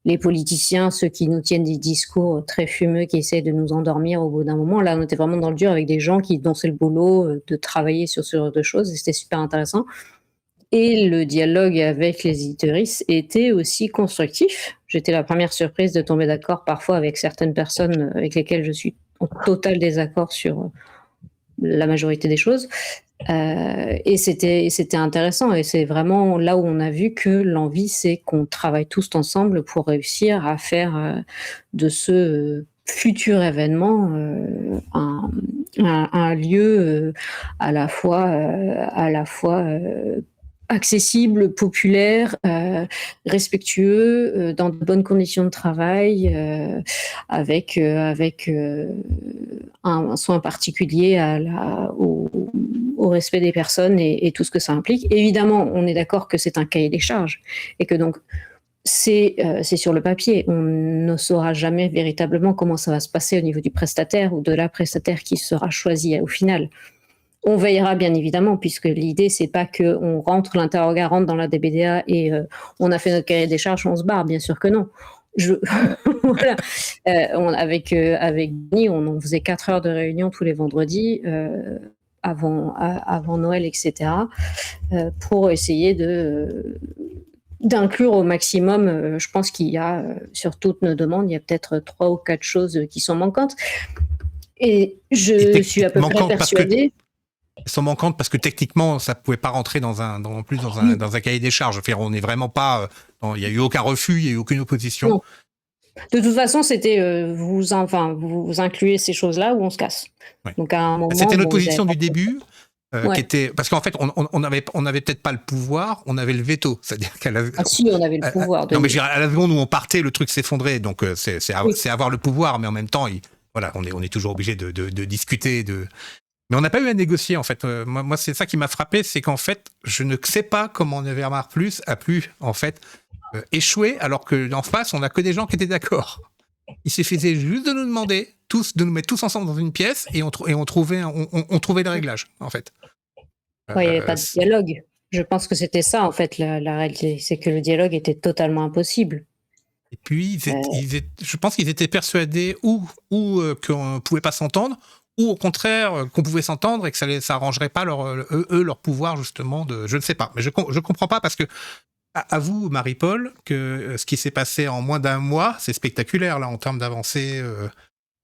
les politiciens, ceux qui nous tiennent des discours très fumeux, qui essaient de nous endormir au bout d'un moment. Là, on était vraiment dans le dur avec des gens dont c'est le boulot de travailler sur ce genre de choses. Et c'était super intéressant. Et le dialogue avec les éditeuristes était aussi constructif. J'étais la première surprise de tomber d'accord parfois avec certaines personnes avec lesquelles je suis en total désaccord sur la majorité des choses. Et c'était intéressant. Et c'est vraiment là où on a vu que l'envie, c'est qu'on travaille tous ensemble pour réussir à faire de ce futur événement un lieu à la fois accessible, populaire, respectueux, dans de bonnes conditions de travail, avec un soin particulier au respect des personnes et tout ce que ça implique. Évidemment, on est d'accord que c'est un cahier des charges et que donc c'est sur le papier. On ne saura jamais véritablement comment ça va se passer au niveau du prestataire ou de la prestataire qui sera choisie au final. On veillera bien évidemment, puisque l'idée, c'est pas qu'on l'interroga rentre dans la DBDA et on a fait notre cahier des charges, on se barre, bien sûr que non. Voilà. Avec Denis, on faisait 4 heures de réunion tous les vendredis avant Noël, etc., pour essayer d'inclure au maximum. Je pense qu'il y a, sur toutes nos demandes, il y a peut-être 3 ou 4 choses qui sont manquantes. Et je suis à peu près persuadée... Elles sont manquantes parce que techniquement, ça ne pouvait pas rentrer dans un cahier des charges. Enfin, on n'est vraiment pas. Il n'y a eu aucun refus, il n'y a eu aucune opposition. Non. De toute façon, c'était vous incluez ces choses-là ou on se casse. Ouais. Donc à un moment, c'était notre position du début. Ouais. Qui était parce qu'en fait on avait peut-être pas le pouvoir, on avait le veto, c'est-à-dire si on avait le pouvoir. Non mais à la seconde où on partait, le truc s'effondrait, donc c'est avoir le pouvoir, mais en même temps, on est toujours obligé de discuter Mais on n'a pas eu à négocier, en fait. Moi, c'est ça qui m'a frappé, c'est qu'en fait, je ne sais pas comment Nevermar Plus a pu, en fait, échouer, alors qu'en face, on n'a que des gens qui étaient d'accord. Il suffisait juste de nous demander, de nous mettre tous ensemble dans une pièce, et on trouvait le réglage, en fait. Il n'y avait pas de dialogue. Je pense que c'était ça, en fait, la réalité. C'est que le dialogue était totalement impossible. Et puis, je pense qu'ils étaient persuadés ou qu'on ne pouvait pas s'entendre, ou au contraire qu'on pouvait s'entendre et que ça arrangerait pas leur pouvoir justement je ne sais pas, mais je comprends pas parce que à vous Marie-Paul que ce qui s'est passé en moins d'un mois c'est spectaculaire là en termes d'avancée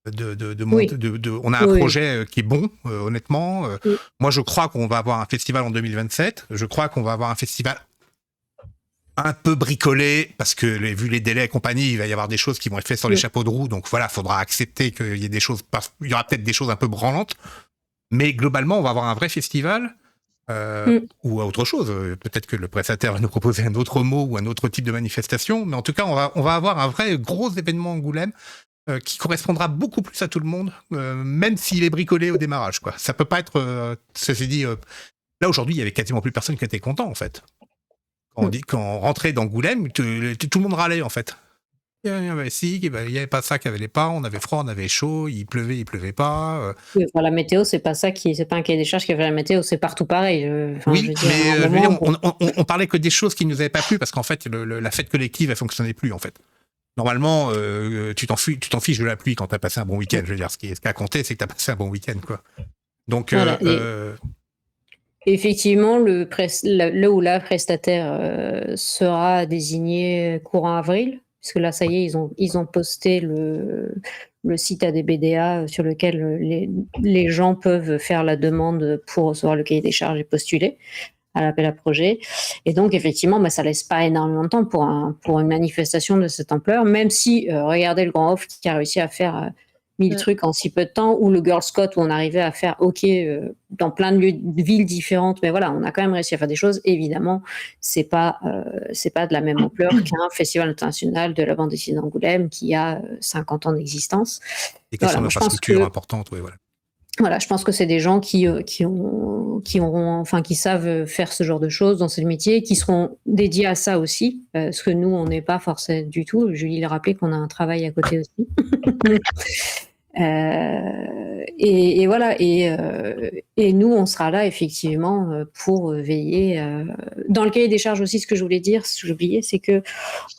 on a un projet qui est bon honnêtement moi je crois qu'on va avoir un festival en 2027, je crois qu'on va avoir un festival un peu bricolé, parce que vu les délais et compagnie, il va y avoir des choses qui vont être faites sur les chapeaux de roue, donc voilà, faudra accepter qu'il y ait des choses, il y aura peut-être des choses un peu branlantes, mais globalement, on va avoir un vrai festival, ou autre chose, peut-être que le prestataire va nous proposer un autre mot ou un autre type de manifestation, mais en tout cas, on va avoir un vrai gros événement Angoulême, qui correspondra beaucoup plus à tout le monde, même s'il est bricolé au démarrage, quoi. Ça peut pas être, ceci dit, là aujourd'hui, il y avait quasiment plus personne qui était content, en fait. Quand on rentrait d'Angoulême, tout le monde râlait en fait. Il y avait pas ça qui avait les pas, on avait froid, on avait chaud, il pleuvait pas. La météo, c'est pas un cahier des charges qui avait la météo, c'est partout pareil. On parlait que des choses qui nous avaient pas plu parce qu'en fait, la fête collective, elle fonctionnait plus en fait. Normalement, tu t'en fiches de la pluie quand t'as passé un bon week-end. Je veux dire, ce qui a compté, c'est que t'as passé un bon week-end, quoi. Donc, voilà, effectivement, le ou la prestataire sera désigné courant avril, puisque là, ça y est, ils ont posté le site ADBDA sur lequel les gens peuvent faire la demande pour recevoir le cahier des charges et postuler à l'appel à projet. Et donc, effectivement, ça laisse pas énormément de temps pour une manifestation de cette ampleur, même si, regardez le Grand Off qui a réussi à faire 1000 trucs en si peu de temps, ou le Girl Scout où on arrivait à faire dans plein de villes différentes, mais voilà, on a quand même réussi à faire des choses. Évidemment, c'est pas de la même ampleur qu'un festival international de la bande dessinée d'Angoulême qui a 50 ans d'existence. Des questions Voilà, moi, je pense d'infrastructure que importantes, oui, voilà. voilà, je pense que c'est des gens qui savent faire ce genre de choses dans ce métier, qui seront dédiés à ça aussi, parce que nous, on n'est pas forcés du tout. Julie l'a rappelé qu'on a un travail à côté aussi. Et voilà, et nous, on sera là effectivement pour veiller. Dans le cahier des charges aussi, ce que je voulais dire, ce que j'ai oublié, c'est que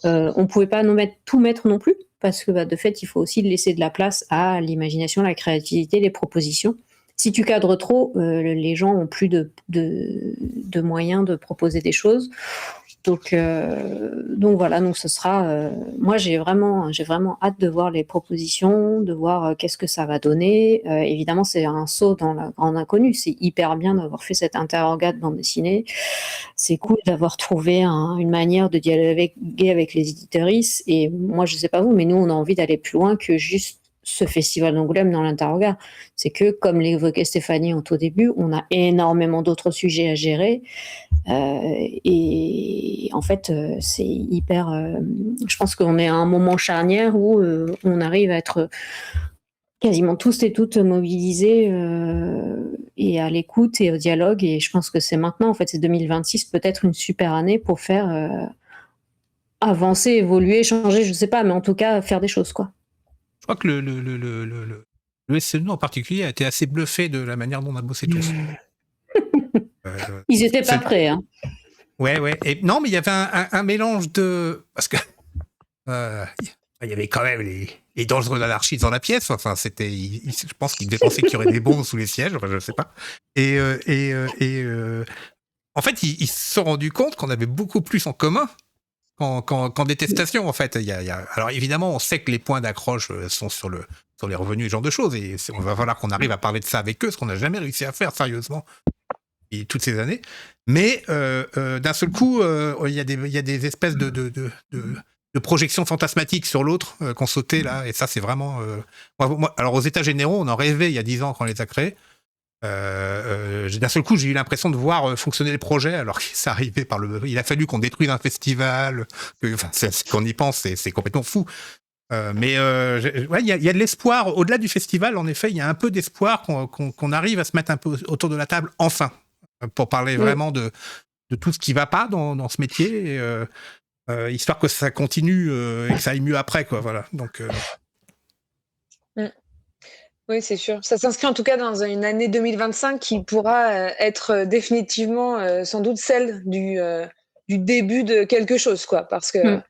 on pouvait pas tout mettre non plus, parce que de fait, il faut aussi laisser de la place à l'imagination, la créativité, les propositions. Si tu cadres trop, les gens ont plus de moyens de proposer des choses. Donc voilà, donc ce sera. Moi, j'ai vraiment hâte de voir les propositions, de voir qu'est-ce que ça va donner. Évidemment, c'est un saut dans la grande inconnue. C'est hyper bien d'avoir fait cette interrogat de bande dessinée. C'est cool d'avoir trouvé une manière de dialoguer avec les éditeuristes. Et moi, je sais pas vous, mais nous, on a envie d'aller plus loin que juste ce festival d'Angoulême dans l'interrogat. C'est que, comme l'évoquait Stéphanie au tout début, on a énormément d'autres sujets à gérer. Et en fait, c'est hyper. Je pense qu'on est à un moment charnière où on arrive à être quasiment tous et toutes mobilisés et à l'écoute et au dialogue. Et je pense que c'est maintenant, en fait, c'est 2026, peut-être une super année pour faire avancer, évoluer, changer, je sais pas, mais en tout cas, faire des choses, quoi. Je crois que le SNU en particulier a été assez bluffé de la manière dont on a bossé tous. Ils étaient pas prêts, hein. Ouais. Et non, mais il y avait un mélange de... Parce que il y avait quand même les dangereux anarchistes dans la pièce. Enfin, c'était... je pense qu'ils devaient penser qu'il y aurait des bombes sous les sièges. Enfin, je sais pas. Et en fait, ils se sont rendus compte qu'on avait beaucoup plus en commun qu'en détestation, en fait. Alors, évidemment, on sait que les points d'accroche sont sur les revenus, ce genre de choses. Et on va falloir qu'on arrive à parler de ça avec eux, ce qu'on n'a jamais réussi à faire, sérieusement, et toutes ces années. Mais d'un seul coup, il y a des espèces de projections fantasmatiques sur l'autre qu'on sautait là. Et ça, c'est vraiment... Moi, alors, aux États généraux, on en rêvait il y a 10 ans quand on les a créés. D'un seul coup, j'ai eu l'impression de voir fonctionner les projets, alors que ça arrivait par il a fallu qu'on détruise un festival, qu'on y pense, c'est complètement fou. Mais il y a de l'espoir au-delà du festival. En effet, il y a un peu d'espoir qu'on arrive à se mettre un peu autour de la table, enfin, pour parler vraiment de tout ce qui va pas dans ce métier, histoire que ça continue et que ça aille mieux après, quoi. Voilà. Donc. Oui, c'est sûr. Ça s'inscrit en tout cas dans une année 2025 qui pourra être définitivement sans doute celle du début de quelque chose, quoi. Parce que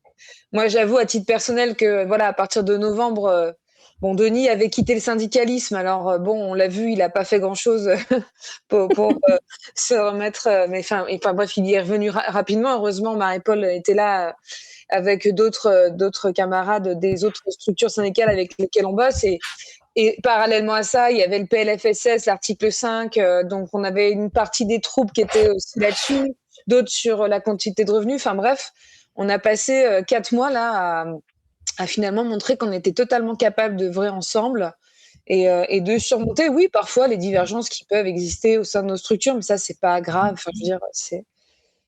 moi, j'avoue à titre personnel que voilà, à partir de novembre, bon, Denis avait quitté le syndicalisme. Alors bon, on l'a vu, il n'a pas fait grand-chose pour se remettre. Mais enfin bref, il y est revenu rapidement. Heureusement, Marie-Paul était là avec d'autres camarades des autres structures syndicales avec lesquelles on bosse. Et parallèlement à ça, il y avait le PLFSS, l'article 5, donc on avait une partie des troupes qui étaient aussi là-dessus, d'autres sur la quantité de revenus. Enfin bref, on a passé 4 mois là à finalement montrer qu'on était totalement capable d'œuvrer ensemble et de surmonter, oui, parfois les divergences qui peuvent exister au sein de nos structures, mais ça, c'est pas grave. Enfin, je veux dire,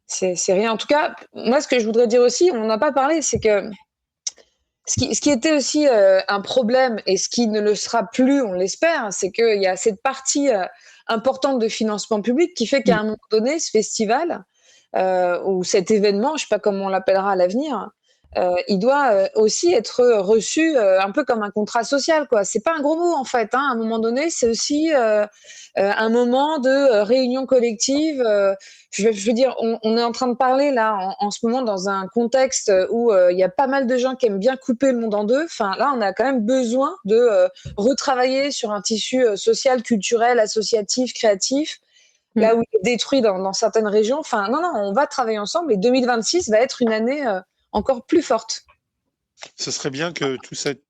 c'est rien. En tout cas, moi, ce que je voudrais dire aussi, on n'en a pas parlé, c'est que ce qui était aussi un problème et ce qui ne le sera plus, on l'espère, c'est qu'il y a cette partie importante de financement public qui fait qu'à un moment donné, ce festival ou cet événement, je ne sais pas comment on l'appellera à l'avenir, il doit aussi être reçu un peu comme un contrat social, quoi. C'est pas un gros mot en fait, hein. À un moment donné, c'est aussi un moment de réunion collective. Je veux dire, on est en train de parler là en ce moment dans un contexte où il y a pas mal de gens qui aiment bien couper le monde en deux. Enfin, là, on a quand même besoin de retravailler sur un tissu social, culturel, associatif, créatif. Là où il est détruit dans certaines régions. Enfin, non, on va travailler ensemble et 2026 va être une année encore plus forte. Ce serait bien que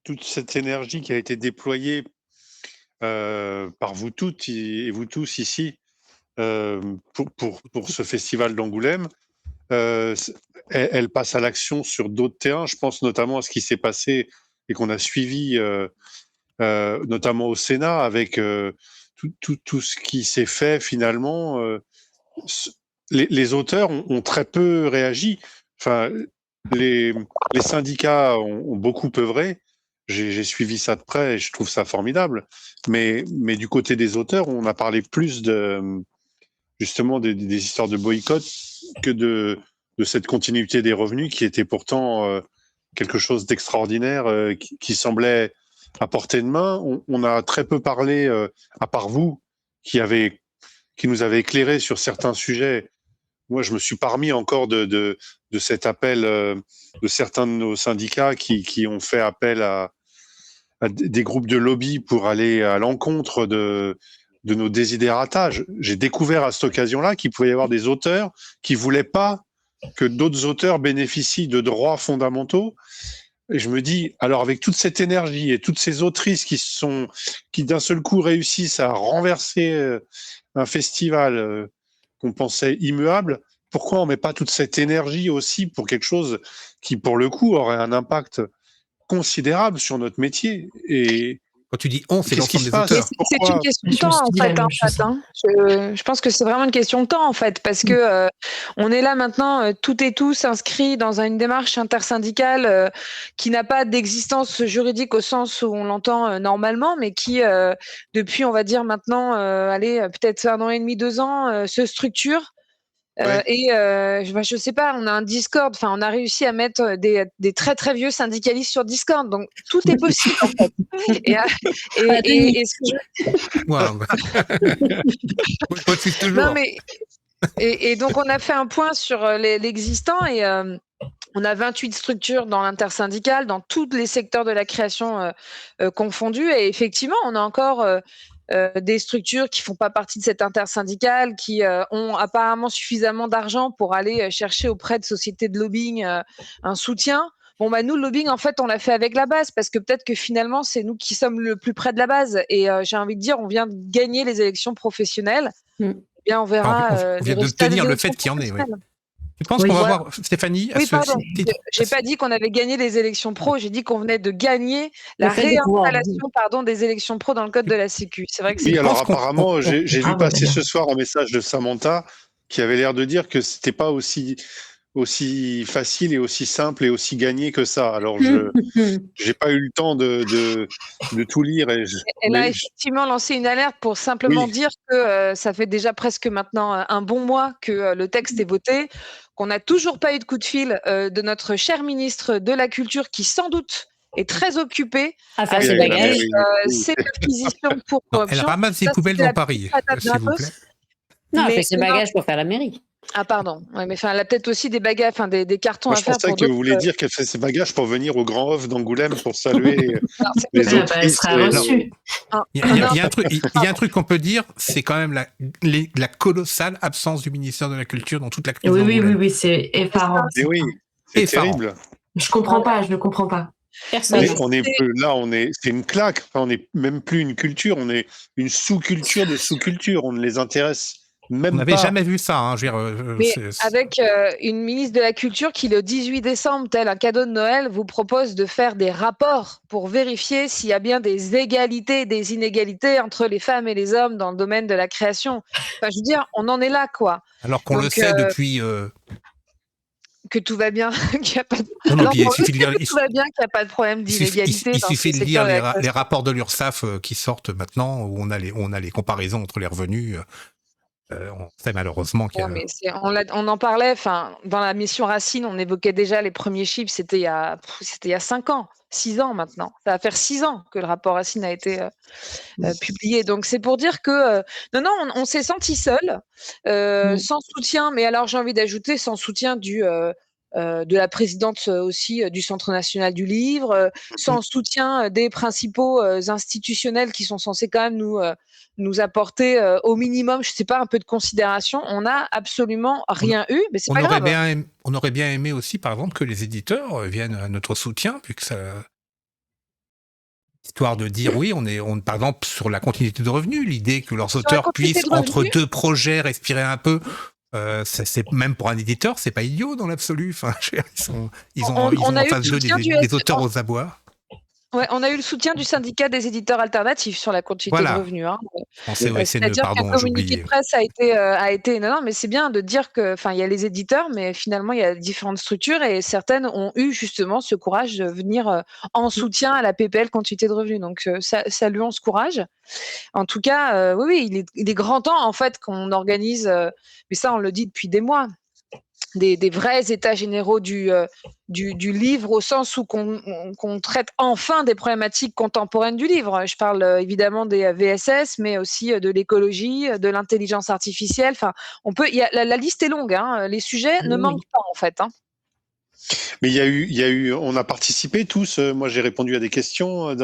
toute cette énergie qui a été déployée par vous toutes et vous tous ici pour ce festival d'Angoulême, elle passe à l'action sur d'autres terrains. Je pense notamment à ce qui s'est passé et qu'on a suivi notamment au Sénat, avec tout ce qui s'est fait finalement. Les auteurs ont très peu réagi. Enfin, les syndicats ont beaucoup œuvré. J'ai suivi ça de près et je trouve ça formidable. Mais du côté des auteurs, on a parlé plus justement des histoires de boycott que de cette continuité des revenus qui était pourtant quelque chose d'extraordinaire, qui semblait à portée de main. On a très peu parlé, à part vous, qui nous avez éclairé sur certains sujets. Moi, je me suis pas remis encore de cet appel de certains de nos syndicats qui ont fait appel à des groupes de lobby pour aller à l'encontre de nos désidérata. J'ai découvert à cette occasion-là qu'il pouvait y avoir des auteurs qui voulaient pas que d'autres auteurs bénéficient de droits fondamentaux. Et je me dis, alors avec toute cette énergie et toutes ces autrices qui d'un seul coup réussissent à renverser un festival qu'on pensait immuable, pourquoi on met pas toute cette énergie aussi pour quelque chose qui, pour le coup, aurait un impact considérable sur notre métier? Et Quand tu dis on, c'est qu'est-ce qui l'ensemble se des passe? auteurs. C'est une question de Je me temps, suis en dit la fait. même chose. Je pense que c'est vraiment une question de temps, en fait, parce que on est là maintenant, toutes et tous inscrits dans une démarche intersyndicale qui n'a pas d'existence juridique au sens où on l'entend normalement, mais qui, depuis, on va dire maintenant, peut-être 1 an et demi, 2 ans, se structure. Ouais. Je sais pas, on a un Discord, enfin, on a réussi à mettre des très très vieux syndicalistes sur Discord, donc tout est possible en fait. Ce que je- Wow. Moi, je refuse toujours. Non mais et donc on a fait un point sur l'existant et on a 28 structures dans l'intersyndicale, dans tous les secteurs de la création confondus, et effectivement, on a encore des structures qui font pas partie de cette intersyndicale, qui ont apparemment suffisamment d'argent pour aller chercher auprès de sociétés de lobbying un soutien. Bon, bah, nous, le lobbying, en fait, on l'a fait avec la base, parce que peut-être que finalement, c'est nous qui sommes le plus près de la base. Et j'ai envie de dire, on vient de gagner les élections professionnelles. Mm. Eh bien, on verra. On vient les de résultats tenir des le fait élections qu'il y en ait, oui. professionnelles. Tu penses Oui, qu'on va voilà. voir, Stéphanie, Oui, ce pardon. titre J'ai pas dit qu'on avait gagné les élections pro, j'ai dit qu'on venait de gagner la Le fait de pouvoir- réinstallation des élections pro dans le code de la Sécu. C'est vrai que c'est Oui, alors penses qu'on- apparemment, j'ai vu Bravo, passer Daniel. ce soir un message de Samantha qui avait l'air de dire que c'était pas aussi facile et aussi simple et aussi gagné que ça. Alors j'ai pas eu le temps de tout lire Elle a mais effectivement lancé une alerte pour simplement oui, dire que ça fait déjà presque maintenant un bon mois que le texte est voté, qu'on n'a toujours pas eu de coup de fil de notre cher ministre de la Culture, qui sans doute est très occupé à faire à ses oui, elle bagages. avait- ses acquisitions pour Non, elle corruption. ramasse des Ça, poubelles c'était dans la Paris, petite patate s'il vous gratos. plaît. Non, elle Mais fait ses non. bagages pour faire la mairie. Ah pardon, ouais, mais enfin, elle a peut-être aussi des bagages, enfin des cartons Moi, à je faire pensais pour que vous d'autres. vouliez dire qu'elle fait ses bagages pour venir au Grand Oeuf d'Angoulême pour saluer Alors, c'est les Ah, bah, elle autrices. sera reçue. Il y a un truc qu'on peut dire, c'est quand même la colossale absence du ministère de la Culture dans toute la crise Oui, d'Angoulême. c'est effarant. Mais oui, c'est Effarant. terrible. Je comprends pas, je ne comprends pas. Personne. Mais C'est une claque. Enfin, on n'est même plus une culture, on est une sous-culture de sous-culture. On ne les intéresse On même n'avait pas. jamais vu ça. Hein, je veux dire, Mais avec une ministre de la Culture qui, le 18 décembre, tel un cadeau de Noël, vous propose de faire des rapports pour vérifier s'il y a bien des égalités et des inégalités entre les femmes et les hommes dans le domaine de la création. Enfin, je veux dire, on en est là, quoi. alors qu'on le Donc, sait depuis. que tout va bien, qu'il n'y a pas de... Non, non, Alors, puis il on suffit de lire. tout va bien, qu'il n'y a pas de problème d'inégalité. Il dans suffit ce de lire secteur de la les création. rapports de l'URSSAF qui sortent maintenant, où on a les comparaisons entre les revenus. On sait malheureusement qu'il y a. Non, mais on en parlait, enfin, dans la mission Racine, on évoquait déjà les premiers chiffres, c'était il y a 5 ans, 6 ans maintenant. Ça va faire 6 ans que le rapport Racine a été publié. Donc c'est pour dire que non, on s'est senti seul, sans soutien, mais alors j'ai envie d'ajouter sans soutien de la présidente aussi du Centre national du livre, sans soutien des principaux institutionnels qui sont censés quand même nous apporter au minimum, je sais pas, un peu de considération. On n'a absolument rien eu, mais c'est pas grave. On aurait bien aimé aussi, par exemple, que les éditeurs viennent à notre soutien, puisque ça. Histoire de dire, oui, par exemple, sur la continuité de revenus, l'idée que leurs auteurs puissent, entre deux projets, respirer un peu. C'est même pour un éditeur, c'est pas idiot dans l'absolu. Enfin, ils ont en face d'eux des auteurs aux abois. Ouais, on a eu le soutien du syndicat des éditeurs alternatifs sur la continuité de Voilà. revenus. Hein. Je pensais au SNE, C'est-à-dire qu'un pardon, communiqué j'oubliais. de presse a été non, mais c'est bien de dire que, enfin, il y a les éditeurs, mais finalement il y a différentes structures et certaines ont eu justement ce courage de venir en soutien à la PPL continuité de revenus. Donc saluons ce courage. En tout cas, oui, il est grand temps en fait qu'on organise, mais ça on le dit depuis des mois. Des vrais états généraux du livre au sens où qu'on traite enfin des problématiques contemporaines du livre. Je parle évidemment des VSS, mais aussi de l'écologie, de l'intelligence artificielle. Enfin, la liste est longue. Hein. Les sujets ne Oui. manquent pas en fait. Hein. Mais on a participé tous. Moi, j'ai répondu à des questions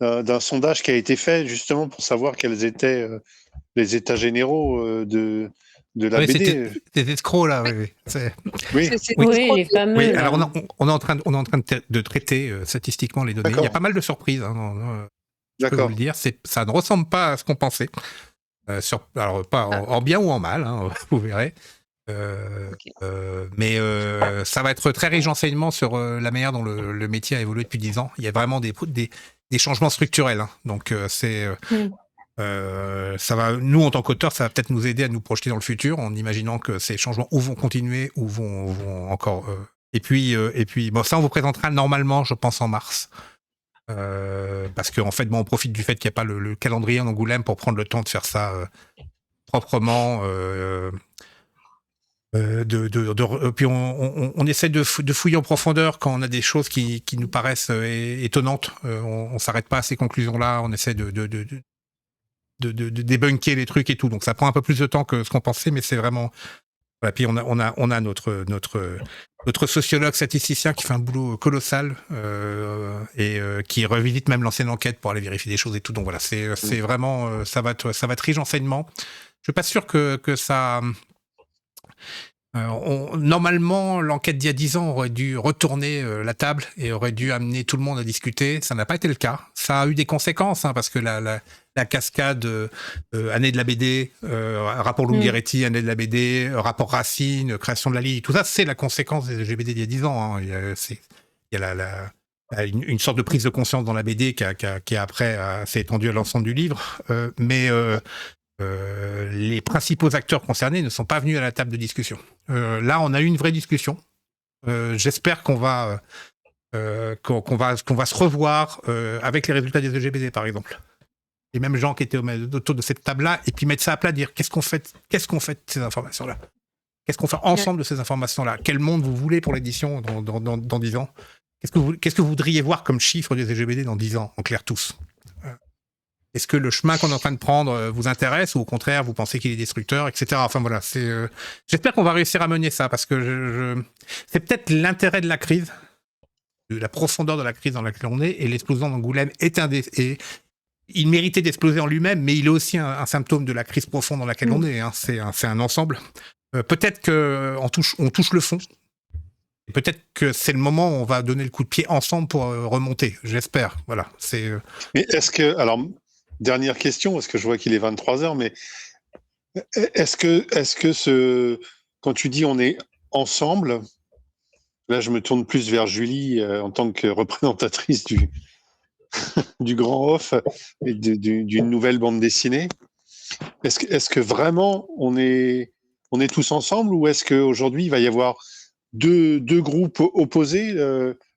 d'un sondage qui a été fait justement pour savoir quels étaient les états généraux de la Oui, BD. c'était des escrocs là. Oui. Oui. Oui, les fameux. Oui, là. alors on est en train de traiter statistiquement les données. D'accord. Il y a pas mal de surprises. Hein, je peux vous D'accord. le dire. Ça ne ressemble pas à ce qu'on pensait. Alors pas en bien ou en mal, hein, vous verrez. Mais ça va être très riche d'enseignements sur la manière dont le métier a évolué depuis 10 ans. Il y a vraiment des changements structurels. Hein. Donc ça va, nous en tant qu'auteurs, ça va peut-être nous aider à nous projeter dans le futur en imaginant que ces changements ou vont continuer ou vont encore. Et puis bon, ça on vous présentera normalement, je pense en mars. Parce qu'en fait, bon, on profite du fait qu'il n'y a pas le calendrier en Angoulême pour prendre le temps de faire ça proprement. Puis on essaie de fouiller en profondeur quand on a des choses qui nous paraissent étonnantes. On s'arrête pas à ces conclusions-là. On essaie de débunker les trucs et tout. Donc ça prend un peu plus de temps que ce qu'on pensait, mais c'est vraiment. Voilà. Puis on a notre sociologue statisticien qui fait un boulot colossal et qui revisite même l'ancienne enquête pour aller vérifier des choses et tout. Donc voilà, c'est vraiment ça va être riche d'enseignements. Je suis pas sûr que ça. Normalement, l'enquête d'il y a 10 ans aurait dû retourner la table et aurait dû amener tout le monde à discuter. Ça n'a pas été le cas. Ça a eu des conséquences, hein, parce que la cascade année de la BD, rapport Lungheretti, année de la BD, rapport Racine, création de la Ligue, tout ça, c'est la conséquence des LGBT d'il y a 10 ans. Hein. Il y a une sorte de prise de conscience dans la BD qui après s'est étendue à l'ensemble du livre. Mais les principaux acteurs concernés ne sont pas venus à la table de discussion. Là, on a eu une vraie discussion. J'espère qu'on va se revoir avec les résultats des EGBD, par exemple. Les mêmes gens qui étaient autour de cette table-là, et puis mettre ça à plat, dire qu'est-ce qu'on fait de ces informations-là ? Qu'est-ce qu'on fait ensemble de ces informations-là ? Quel monde vous voulez pour l'édition dans 10 ans ? Qu'est-ce que vous voudriez voir comme chiffre des EGBD dans 10 ans, en clair tous ? Est-ce que le chemin qu'on est en train de prendre vous intéresse ou au contraire vous pensez qu'il est destructeur, etc. Enfin voilà, j'espère qu'on va réussir à mener ça parce que c'est peut-être l'intérêt de la crise, de la profondeur de la crise dans laquelle on est, et l'explosion d'Angoulême il méritait d'exploser en lui-même, mais il est aussi un symptôme de la crise profonde dans laquelle on est. Hein. C'est un ensemble. Peut-être qu'on touche le fond. Peut-être que c'est le moment où on va donner le coup de pied ensemble pour remonter. J'espère. Voilà. Mais alors, dernière question, parce que je vois qu'il est 23h, mais est-ce que quand tu dis on est ensemble, là je me tourne plus vers Julie en tant que représentatrice du Grand Off et d'une nouvelle bande dessinée, est-ce que vraiment on est tous ensemble ou est-ce qu'aujourd'hui il va y avoir deux groupes opposés,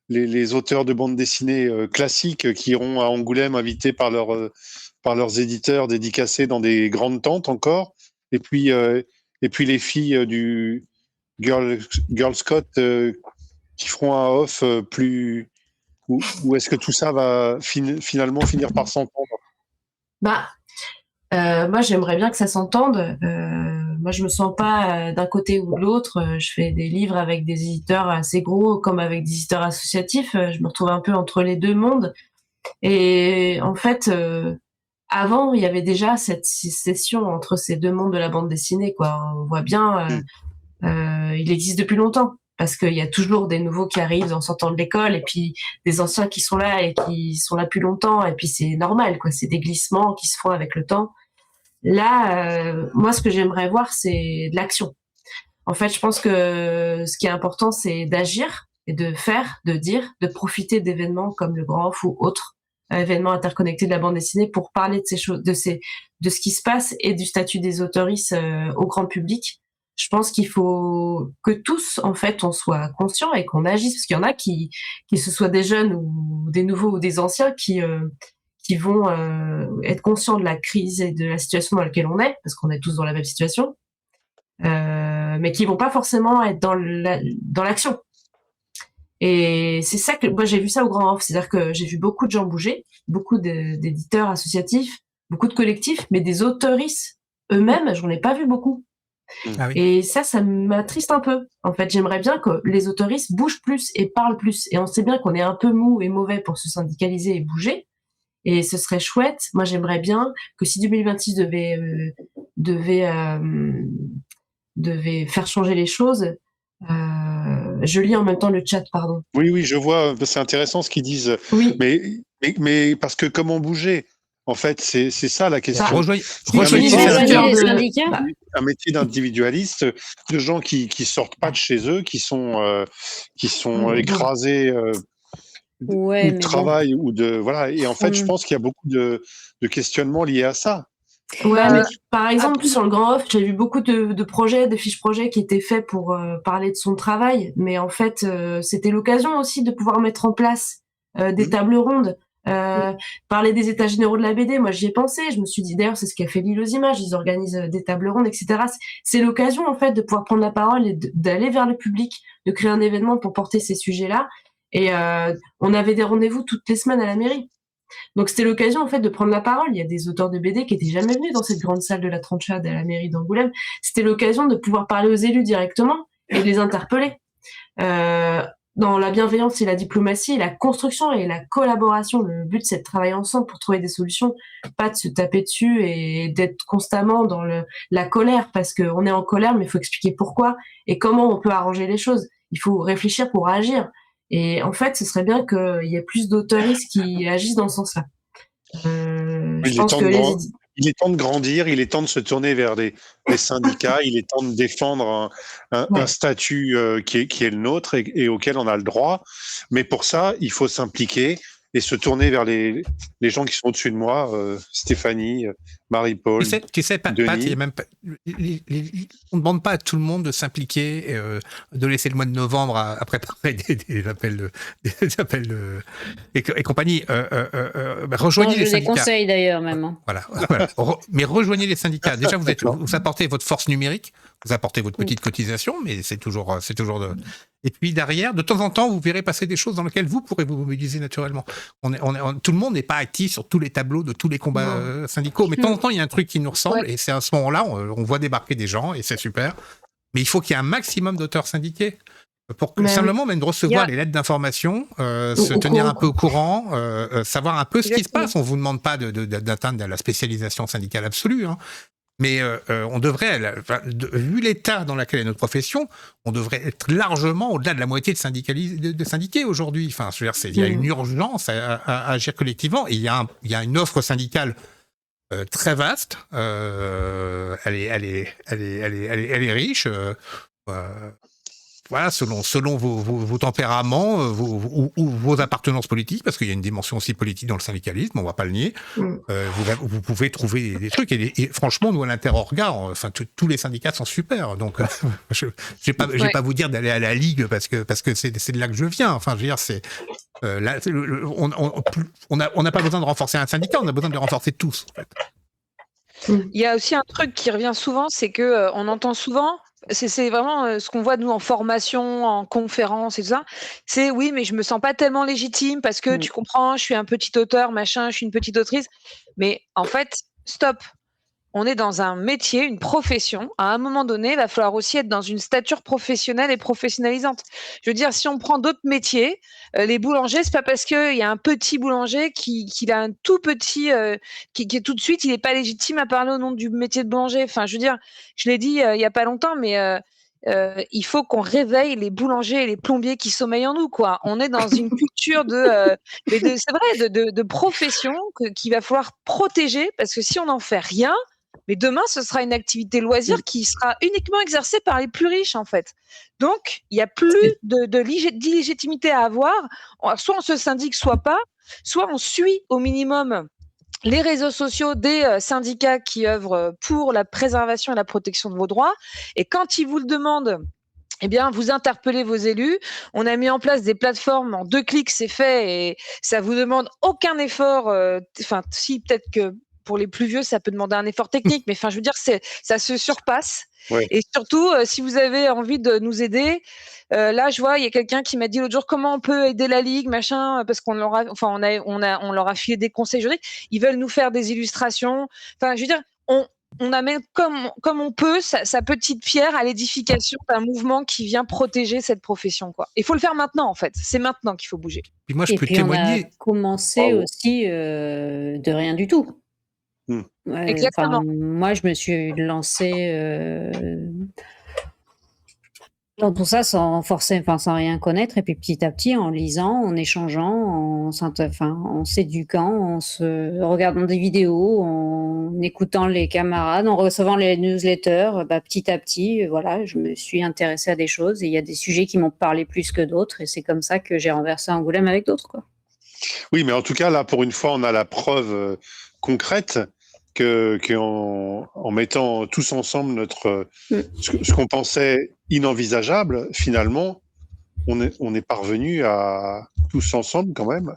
les auteurs de bande dessinée classiques qui iront à Angoulême invités par leurs éditeurs dédicacés dans des grandes tentes encore, et puis les filles du Girl Scout qui feront un off plus, ou est-ce que tout ça va finalement finir par s'entendre ? Moi j'aimerais bien que ça s'entende. Moi je me sens pas d'un côté ou de l'autre. Je fais des livres avec des éditeurs assez gros comme avec des éditeurs associatifs. Je me retrouve un peu entre les deux mondes. Et en fait, avant, il y avait déjà cette scission entre ces deux mondes de la bande dessinée, quoi. On voit bien, il existe depuis longtemps, parce qu'il y a toujours des nouveaux qui arrivent en sortant de l'école, et puis des anciens qui sont là et qui sont là depuis longtemps, et puis c'est normal, quoi. C'est des glissements qui se font avec le temps. Là, moi, ce que j'aimerais voir, c'est de l'action. En fait, je pense que ce qui est important, c'est d'agir, et de dire, de profiter d'événements comme le Grand Off ou autres événements interconnectés de la bande dessinée pour parler de ces choses, de ce qui se passe et du statut des autoristes au grand public. Je pense qu'il faut que tous, en fait, on soit conscients et qu'on agisse, parce qu'il y en a qui ce soit des jeunes ou des nouveaux ou des anciens, qui vont être conscients de la crise et de la situation dans laquelle on est, parce qu'on est tous dans la même situation, mais qui vont pas forcément être dans l'action. Et c'est ça que moi j'ai vu ça au Grand Off, c'est-à-dire que j'ai vu beaucoup de gens bouger, beaucoup d'éditeurs associatifs, beaucoup de collectifs, mais des autoristes eux-mêmes, j'en ai pas vu beaucoup. Ah oui. Et ça m'attriste un peu. En fait, j'aimerais bien que les autoristes bougent plus et parlent plus. Et on sait bien qu'on est un peu mou et mauvais pour se syndicaliser et bouger. Et ce serait chouette. Moi, j'aimerais bien que si 2026 devait faire changer les choses. Je lis en même temps le chat, pardon. Oui, je vois. C'est intéressant ce qu'ils disent. Oui. Mais parce que comment bouger? En fait, c'est ça la question. Rejoignez les syndicats. Un métier d'individualiste, de gens qui sortent pas de chez eux, qui sont écrasés du travail ou de voilà. Et en fait, je pense qu'il y a beaucoup de questionnements liés à ça. Ouais, mais par exemple, sur le Grand Off, j'ai vu beaucoup de projets, de fiches projets qui étaient faits pour parler de son travail, mais en fait, c'était l'occasion aussi de pouvoir mettre en place des tables rondes. Parler des états généraux de la BD, moi j'y ai pensé, je me suis dit, d'ailleurs c'est ce qu'a fait l'île aux images, ils organisent des tables rondes, etc. C'est l'occasion en fait de pouvoir prendre la parole et d'aller vers le public, de créer un événement pour porter ces sujets-là. Et on avait des rendez-vous toutes les semaines à la mairie. Donc c'était l'occasion en fait de prendre la parole. Il y a des auteurs de BD qui étaient jamais venus dans cette grande salle de la Tranchade à la mairie d'Angoulême. C'était l'occasion de pouvoir parler aux élus directement et de les interpeller. Dans la bienveillance et la diplomatie, la construction et la collaboration, le but c'est de travailler ensemble pour trouver des solutions, pas de se taper dessus et d'être constamment dans la colère, parce qu'on est en colère mais il faut expliquer pourquoi et comment on peut arranger les choses. Il faut réfléchir pour agir. Et en fait, ce serait bien qu'il y ait plus d'autoristes qui agissent dans ce sens-là. Il est temps de grandir, il est temps de se tourner vers les syndicats, il est temps de défendre un statut qui est le nôtre et auquel on a le droit. Mais pour ça, il faut s'impliquer et se tourner vers les gens qui sont au-dessus de moi, Stéphanie, Marie-Paul, tu sais, Pat, il y a même pas, on ne demande pas à tout le monde de s'impliquer, de laisser le mois de novembre à préparer des appels et compagnie. Rejoignez les syndicats. Je conseille d'ailleurs même. Hein. Voilà. Mais rejoignez les syndicats. Déjà, vous apportez votre force numérique, vous apportez votre petite cotisation, mais c'est toujours de... Et puis derrière, de temps en temps, vous verrez passer des choses dans lesquelles vous pourrez vous mobiliser naturellement. Tout le monde n'est pas actif sur tous les tableaux de tous les combats syndicaux, mais de temps en temps, il y a un truc qui nous ressemble, et c'est à ce moment-là, on voit débarquer des gens, et c'est super. Mais il faut qu'il y ait un maximum d'auteurs syndiqués pour que simplement même de recevoir les lettres d'information, se tenir un peu au courant, savoir un peu ce qui se passe. On vous demande pas d'atteindre la spécialisation syndicale absolue, hein. Mais on devrait, vu l'état dans lequel est notre profession, on devrait être largement au-delà de la moitié de syndiqués aujourd'hui. Enfin, je veux dire, il y a une urgence à agir collectivement, et il y a une offre syndicale très vaste. Elle est riche. Voilà, selon vos tempéraments ou vos appartenances politiques, parce qu'il y a une dimension aussi politique dans le syndicalisme, on va pas le nier. Vous pouvez trouver des trucs, et franchement, nous à l'Interorga, enfin tous les syndicats sont super. Donc, je vais pas vous dire d'aller à la Ligue parce que c'est de là que je viens. Enfin, je veux dire, c'est là, on n'a pas besoin de renforcer un syndicat, on a besoin de les renforcer tous. En fait. Il y a aussi un truc qui revient souvent, c'est que on entend souvent. C'est vraiment ce qu'on voit nous en formation, en conférence et tout ça. C'est oui, mais je me sens pas tellement légitime parce que tu comprends, je suis un petit auteur, machin, je suis une petite autrice. Mais en fait, stop. On est dans un métier, une profession. À un moment donné, il va falloir aussi être dans une stature professionnelle et professionnalisante. Je veux dire, si on prend d'autres métiers, les boulangers, c'est pas parce qu'il y a un petit boulanger qui a un tout petit, qui est tout de suite, il n'est pas légitime à parler au nom du métier de boulanger. Enfin, je veux dire, je l'ai dit il y a pas longtemps, mais il faut qu'on réveille les boulangers et les plombiers qui sommeillent en nous, quoi. On est dans une culture c'est vrai, de profession qu'il va falloir protéger, parce que si on n'en fait rien, Mais demain, ce sera une activité loisir qui sera uniquement exercée par les plus riches, en fait. Donc, il n'y a plus d'illégitimité à avoir. Soit on se syndique, soit pas. Soit on suit au minimum les réseaux sociaux des syndicats qui œuvrent pour la préservation et la protection de vos droits. Et quand ils vous le demandent, eh bien, vous interpellez vos élus. On a mis en place des plateformes en 2 clics, c'est fait, et ça vous demande aucun effort. Enfin, si peut-être que pour les plus vieux, ça peut demander un effort technique, mais enfin, je veux dire, ça se surpasse. Ouais. Et surtout, si vous avez envie de nous aider, là, je vois, il y a quelqu'un qui m'a dit l'autre jour comment on peut aider la Ligue, machin, parce qu'on leur a, enfin, on leur a filé des conseils juridiques. Ils veulent nous faire des illustrations. Enfin, je veux dire, on amène comme on peut sa petite pierre à l'édification d'un mouvement qui vient protéger cette profession, quoi. Il faut le faire maintenant, en fait. C'est maintenant qu'il faut bouger. Puis moi, je Et peux puis on a témoigner. commencé Bravo. aussi de rien du tout. Exactement. Moi, je me suis lancée dans tout ça sans rien connaître, et puis petit à petit, en lisant, en échangeant, en s'éduquant, en se regardant des vidéos, en écoutant les camarades, en recevant les newsletters, petit à petit, voilà, je me suis intéressée à des choses, et il y a des sujets qui m'ont parlé plus que d'autres, et c'est comme ça que j'ai renversé Angoulême avec d'autres, quoi. Oui, mais en tout cas, là, pour une fois, on a la preuve concrète qu'en mettant tous ensemble ce qu'on pensait inenvisageable, finalement, on est parvenu à tous ensemble quand même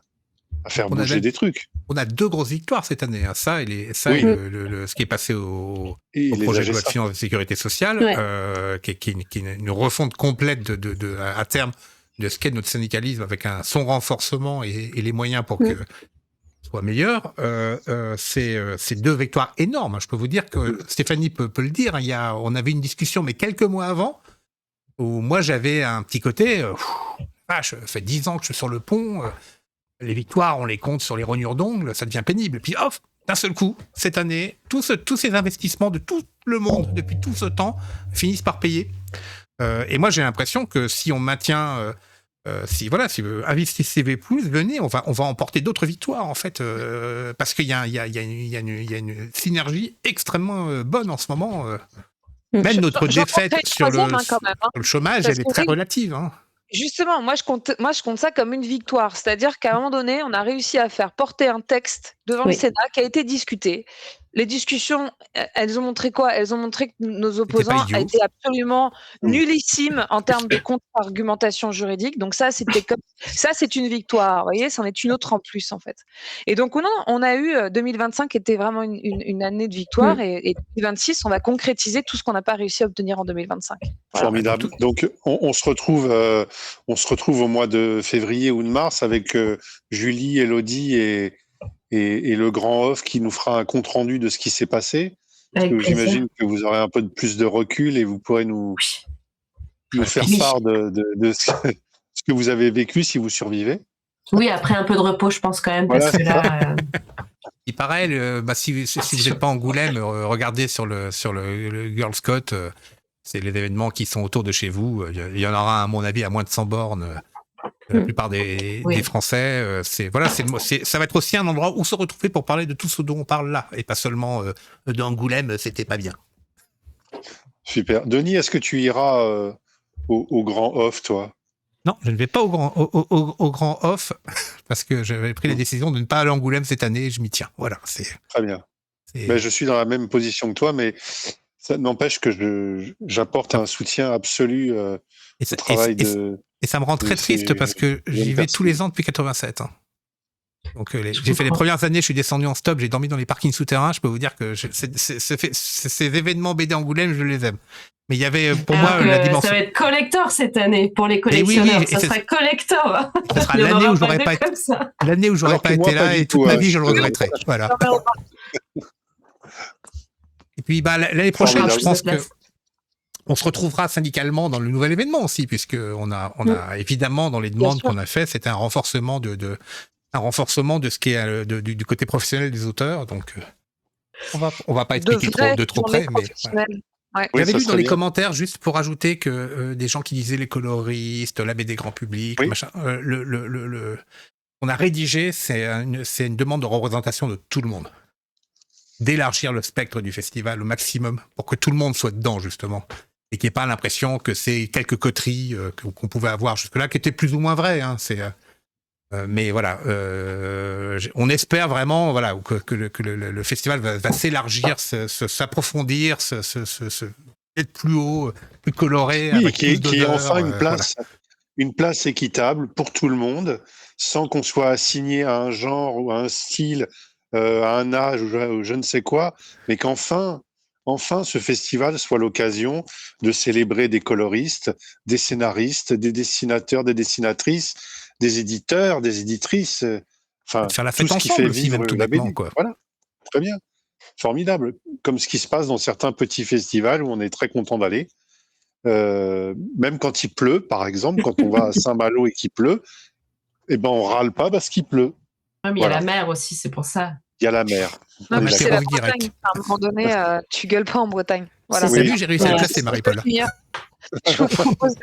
à faire bouger des trucs. On a 2 grosses victoires cette année. Hein. Ça, et ce qui est passé au projet de loi de finances de sécurité sociale, qui est une refonte complète à terme de ce qu'est notre syndicalisme, avec son renforcement et les moyens pour que soit meilleur. C'est 2 victoires énormes. Je peux vous dire que Stéphanie peut le dire. On avait une discussion, mais quelques mois avant, où moi j'avais un petit côté. Ça fait 10 ans que je suis sur le pont. Les victoires, on les compte sur les rognures d'ongles, ça devient pénible. Puis d'un seul coup, cette année, tous ces investissements de tout le monde depuis tout ce temps finissent par payer. Et moi, j'ai l'impression que si on maintient, si vous investissez plus, venez, on va emporter d'autres victoires en fait, parce qu'il y a une synergie extrêmement bonne en ce moment. Même notre défaite sur le chômage, elle est très relative. Hein. Justement, moi je compte ça comme une victoire. C'est-à-dire qu'à un moment donné, on a réussi à faire porter un texte devant le Sénat qui a été discuté. Les discussions, elles ont montré quoi? Elles ont montré que nos opposants étaient absolument nullissimes en termes de contre-argumentation juridique. Donc ça, c'est une victoire. Vous voyez, c'en est une autre en plus, en fait. Et donc, on a eu 2025 qui était vraiment une année de victoire, et 2026, on va concrétiser tout ce qu'on n'a pas réussi à obtenir en 2025. Voilà. Formidable. Donc, on se retrouve au mois de février ou de mars avec Julie, Elodie et le grand off qui nous fera un compte-rendu de ce qui s'est passé. J'imagine que vous aurez un peu plus de recul et vous pourrez nous faire part de ce que vous avez vécu si vous survivez. Oui, après un peu de repos, je pense quand même, parce que là... Il paraît, si vous n'êtes pas Angoulême, regardez sur le Girl Scout, c'est les événements qui sont autour de chez vous. Il y en aura, à mon avis, à moins de 100 bornes. La plupart des Français, ça va être aussi un endroit où se retrouver pour parler de tout ce dont on parle là, et pas seulement d'Angoulême, c'était pas bien. Super. Denis, est-ce que tu iras au grand off, toi? Non, je ne vais pas au grand off, parce que j'avais pris la décision de ne pas aller à Angoulême cette année, et je m'y tiens. Voilà. Très bien. Mais je suis dans la même position que toi, mais ça n'empêche que j'apporte un soutien absolu au travail Et ça me rend très triste parce que j'y vais tous les ans depuis 87. Hein. Donc j'ai fait les premières années, je suis descendu en stop, j'ai dormi dans les parkings souterrains. Je peux vous dire que ces événements BD Angoulême, je les aime. Mais il y avait pour moi la dimension. Ça va être collector cette année pour les collectionneurs. Ça sera collector. Ça sera l'année où j'aurais pas été là, et toute ma vie je le regretterai. Voilà. Et puis l'année prochaine, je pense que on se retrouvera syndicalement dans le nouvel événement aussi, puisque on a évidemment dans les demandes qu'on a fait, c'était un renforcement de ce qui est du côté professionnel des auteurs. Donc on va pas expliquer de trop près, mais voilà. J'avais lu dans les commentaires, juste pour ajouter que des gens qui disaient les coloristes, la BD grand public, machin, on a rédigé, c'est une demande de représentation de tout le monde. d'élargir le spectre du festival au maximum pour que tout le monde soit dedans, justement. Et qu'il n'y ait pas l'impression que c'est quelques coteries qu'on pouvait avoir jusque-là, qui étaient plus ou moins vraies. Hein, mais voilà, on espère vraiment voilà, que le festival va s'élargir, s'approfondir, être plus haut, plus coloré. Oui, avec qui est d'odeur, enfin voilà. une place équitable pour tout le monde, sans qu'on soit assigné à un genre ou à un style, à un âge ou je ne sais quoi, mais qu'enfin, ce festival soit l'occasion de célébrer des coloristes, des scénaristes, des dessinateurs, des dessinatrices, des éditeurs, des éditrices, enfin, De faire la tout fête ce qui fait ensemble aussi, vivre même tout la bêtement, BD. quoi. Voilà, très bien, formidable. Comme ce qui se passe dans certains petits festivals où on est très content d'aller. Même quand il pleut, par exemple, quand on va à Saint-Malo et qu'il pleut, eh ben on râle pas parce qu'il pleut. Ouais, mais il y a la mer aussi, c'est pour ça. Il y a la mer. Non, On est puis d'accord. c'est la Direct. Bretagne. À un moment donné, tu gueules pas en Bretagne. Voilà. C'est Oui. salut, j'ai réussi à le Ouais. placer, Marie-Paul. Je vous propose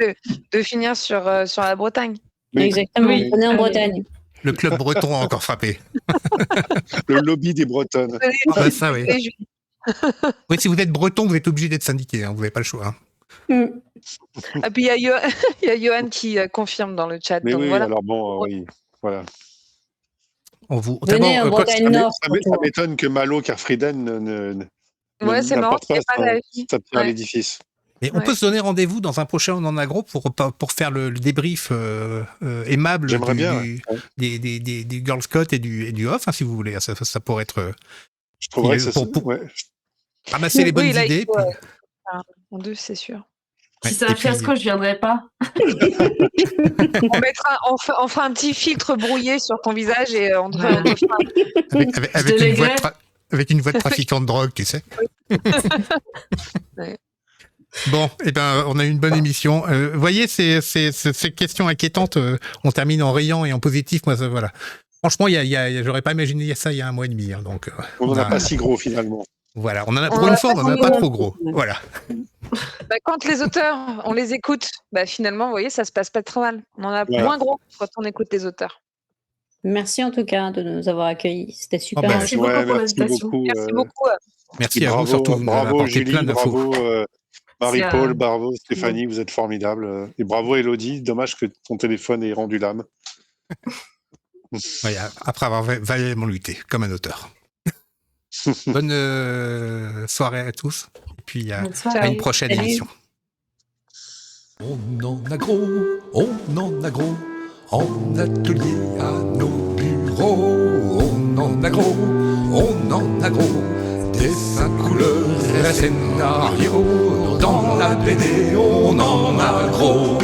de finir sur la Bretagne. Oui. Exactement, Oui. on est en Allez. Bretagne. Le club breton a encore frappé. Le lobby des Bretonnes. Ah bah ça, oui. Et je- Oui, si vous êtes breton, vous êtes obligé d'être syndiqué, hein, vous n'avez pas le choix. Hein. Mm. Ah, puis il y a Johan qui confirme dans le chat. Mais donc oui, voilà. alors bon, oui, voilà. Venez en Bretagne Nord. Ça surtout. m'étonne que Malo Carfrieden Ouais, c'est marrant n'apporte qu'il pas n'y ait pas d'avis. sa pierre à Ouais. l'édifice. Et on Ouais. peut se donner rendez-vous dans un prochain On en agro pour faire le débrief aimable J'aimerais bien, du Girl Scout et du Off, hein, si vous voulez. Ça pourrait être Je trouverais que ça pour- ouais. ramasser les bonnes Oui, là, il idées. faut, puis- en deux, c'est sûr. Ouais, Si c'est et un puis- fiasco, je viendrai pas. On fera un petit filtre brouillé sur ton visage et on te fera avec une voix de trafiquant de drogue, tu sais. Ouais. Bon, eh ben, on a eu une bonne émission. Vous voyez, ces questions inquiétantes, on termine en riant et en positif. Moi, voilà. Franchement, j'aurais pas imaginé ça il y a un mois et demi. Hein, donc, On n'en a pas si gros finalement. Voilà, pour On une a fois, on n'en a pas pas si trop gros. gros. Voilà. Bah, quand les auteurs, on les écoute, bah, finalement, vous voyez, ça se passe pas trop mal. On en a Voilà. moins gros quand on écoute les auteurs. Merci en tout cas de nous avoir accueillis. C'était super. Oh, bah, Merci beaucoup pour merci l'invitation. beaucoup. Merci beaucoup. Merci Et à vous, bravo, surtout, vous nous avez bravo apporté Julie, plein d'infos. bravo Marie-Paul, C'est, bravo Stéphanie, vous êtes formidables. Et bravo Elodie, dommage que ton téléphone ait rendu l'âme. Ouais, après avoir vaillamment lutté, comme un auteur. Bonne soirée à tous. Et puis Bonne à soirée. une prochaine Salut. émission. On en a gros, en atelier à nos bureaux. On en a gros, dessins, couleurs et scénarios. Dans la BD, on en a gros,